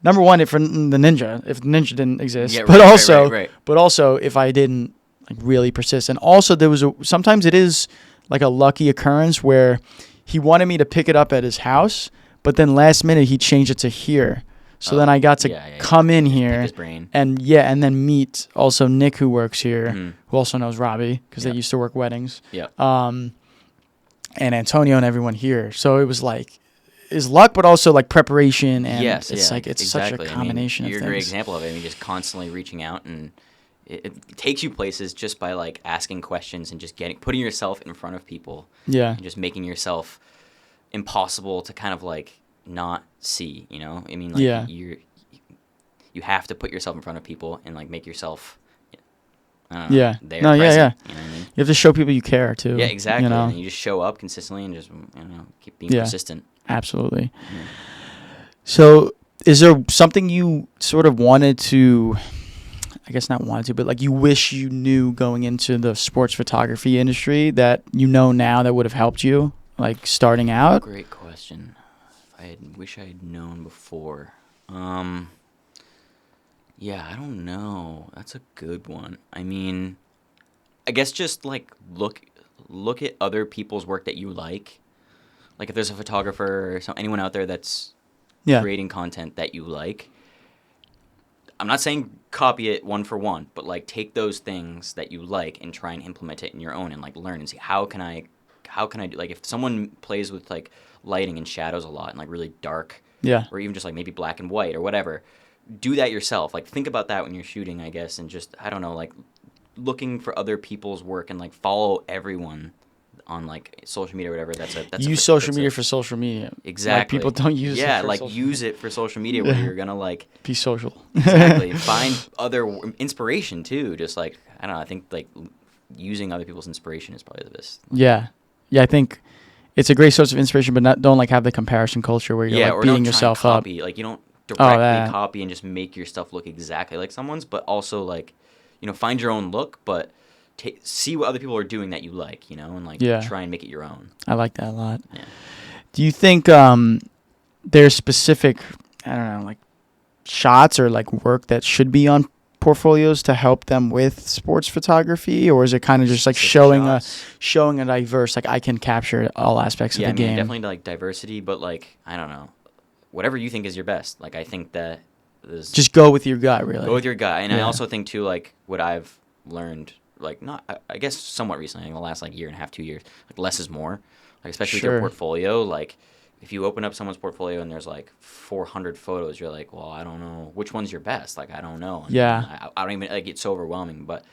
Number one, if the Ninja didn't exist, but also if I didn't like really persist, and also there was sometimes it is like a lucky occurrence where he wanted me to pick it up at his house, but then last minute he changed it to here. So then I got to come in here and then meet also Nick, who works here, who also knows Robbie because they used to work weddings. Yeah. And Antonio and everyone here. So it was like, is luck, but also like preparation, and it's such a combination of things. You're a great example of it. I mean, just constantly reaching out, and it takes you places just by like asking questions and just putting yourself in front of people. Yeah. And just making yourself impossible to kind of like not see, I mean, like you have to put yourself in front of people and like make yourself there present, you know what I mean? You have to show people you care too. Yeah, exactly. And you just show up consistently and just keep being persistent. Absolutely. So is there something you sort of wanted to, I guess not wanted to, but like you wish you knew going into the sports photography industry that now that would have helped you like starting out? Great question. I wish I had known before. Yeah, I don't know. That's a good one. I mean, I guess just like look at other people's work that you like. Like if there's a photographer or anyone out there that's creating content that you like. I'm not saying copy it one for one, but like take those things that you like and try and implement it in your own and like learn and see how can I do, like if someone plays with like lighting and shadows a lot and like really dark, or even just like maybe black and white or whatever, do that yourself. Like think about that when you're shooting, I guess, and just I don't know, like looking for other people's work and like follow everyone on like social media or whatever. Use social media for social media. Exactly. Like people don't use it for social use it for social media where you're gonna like be social. Exactly. Find other inspiration too. Just like I don't know. I think like using other people's inspiration is probably the best. Yeah, I think it's a great source of inspiration, but don't like have the comparison culture where you're like beating yourself up. Like you don't directly copy and just make your stuff look exactly like someone's, but also like find your own look, but see what other people are doing that you like, and like try and make it your own. I like that a lot. Yeah. Do you think there's specific, I don't know, like shots or like work that should be on portfolios to help them with sports photography, or is it kind of just like showing a diverse, like I can capture all aspects of the game? Definitely like diversity, but like I don't know, whatever you think is your best. Like I think that just go with your gut, really. Go with your gut, and I also think too, like what I've learned, like I guess somewhat recently, in the last like year and a half, 2 years, like less is more. Like especially with your portfolio, like if you open up someone's portfolio and there's like 400 photos, you're like, well, I don't know which one's your best. Like I don't know. And I don't even like it's so overwhelming. But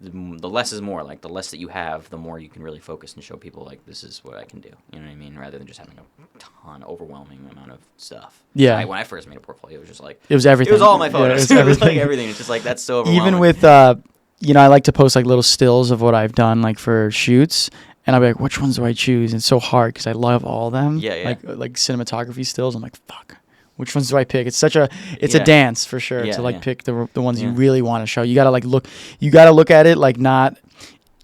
the less is more. Like the less that you have, the more you can really focus and show people like this is what I can do. You know what I mean? Rather than just having a overwhelming amount of stuff. Yeah. When I first made a portfolio, it was just like it was everything. It was all my photos. Yeah, it was like everything. It's just like that's so overwhelming. Even with I like to post like little stills of what I've done like for shoots. And I'll be like, which ones do I choose? And it's so hard because I love all of them. Yeah. Like cinematography stills. I'm like, fuck. Which ones do I pick? It's a dance for sure to like pick the ones you really want to show. You gotta like look. You gotta look at it like not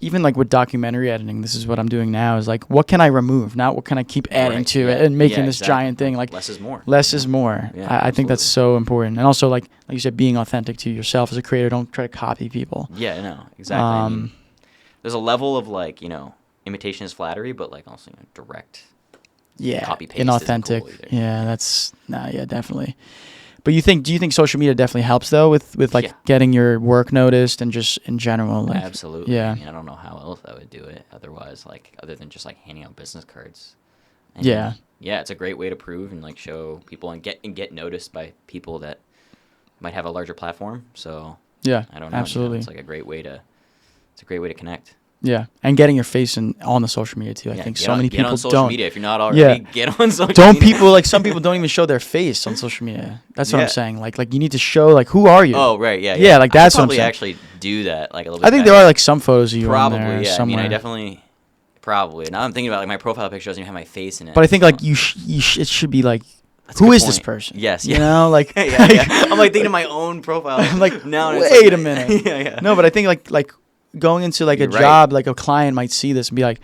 even like with documentary editing. This is what I'm doing now. Is like what can I remove? Not what can I keep adding to it and making this giant thing. Like less is more. Less is more. Yeah, I think that's so important. And also like you said, being authentic to yourself as a creator. Don't try to copy people. Yeah, no, exactly. I mean, there's a level of like imitation is flattery, but like also direct. Yeah, copy paste inauthentic. Cool Yeah, definitely. But do you think social media definitely helps though with like getting your work noticed and just in general? Like, absolutely. Yeah. I mean, I don't know how else I would do it otherwise, like other than just like handing out business cards. And yeah, it's a great way to prove and like show people and get noticed by people that might have a larger platform. So yeah, I don't know. Absolutely, it's like a great way to connect. Yeah, and getting your face on the social media too. I think so many get people on social don't. media if you're not already. Get on social Don't media. people some people don't even show their face on social media. That's what I'm saying. Like you need to show who are you? Oh right, yeah. Yeah, like that's what I'm probably saying. actually do that a little bit. I think better. there are some photos of you Probably, on there yeah. somewhere. I mean, I definitely, probably. Now I'm thinking about my profile picture doesn't even have my face in it. But I think it should be like, That's a who good is this point. person? Yes, You know, like yeah. I'm thinking of my own profile. I'm like, now wait a minute. yeah. No, but I think like going into a You're right. job, like a client might see this and be like,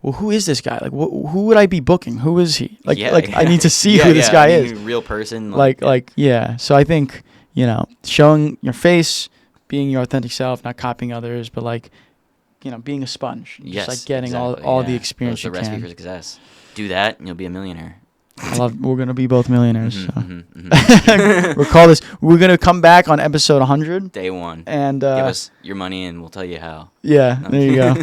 well, who is this guy? Like, who would I be booking? Who is he? I need to see who this guy is. Real person. So I think, showing your face, being your authentic self, not copying others, but being a sponge. Yes, just getting exactly, all the experience you the recipe can. for success. Do that and you'll be a millionaire. We're going to be both millionaires. Mm-hmm. We're going to come back on episode 100. Day one. And give us your money and we'll tell you how. Yeah, there you go.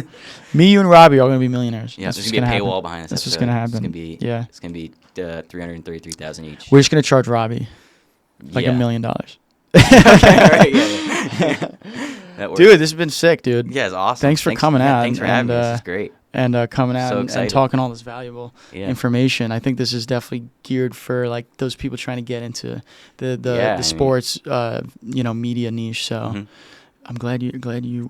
Me, you, and Robbie are all going to be millionaires. Yeah, there's going to be a paywall behind this. That's what's going to happen. It's going to be $333,000 each. We're just going to charge Robbie $1 million. Okay, right, yeah. Dude, this has been sick, dude. Yeah, it's awesome. Thanks for coming out. Thanks for having me. This is great. And coming out So and talking all this valuable information. I think this is definitely geared for those people trying to get into the sports media niche. So I'm glad we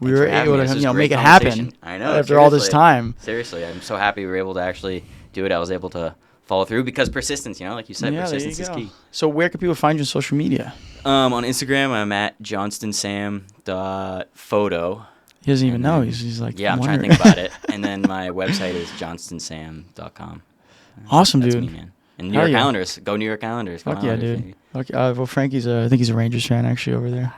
were able to make it happen. I know. After all this time. Seriously, I'm so happy we were able to actually do it. I was able to follow through because persistence, like you said, persistence is key. So where can people find you on social media? On Instagram, I'm at JohnstonSam.photo. He doesn't even know. He's like, I'm trying to think about it. And then my website is johnstonSam.com. Awesome, That's dude. me, man. And New York Islanders. Go New York Islanders. Fuck yeah, dude. Well, Frankie's I think he's a Rangers fan actually over there.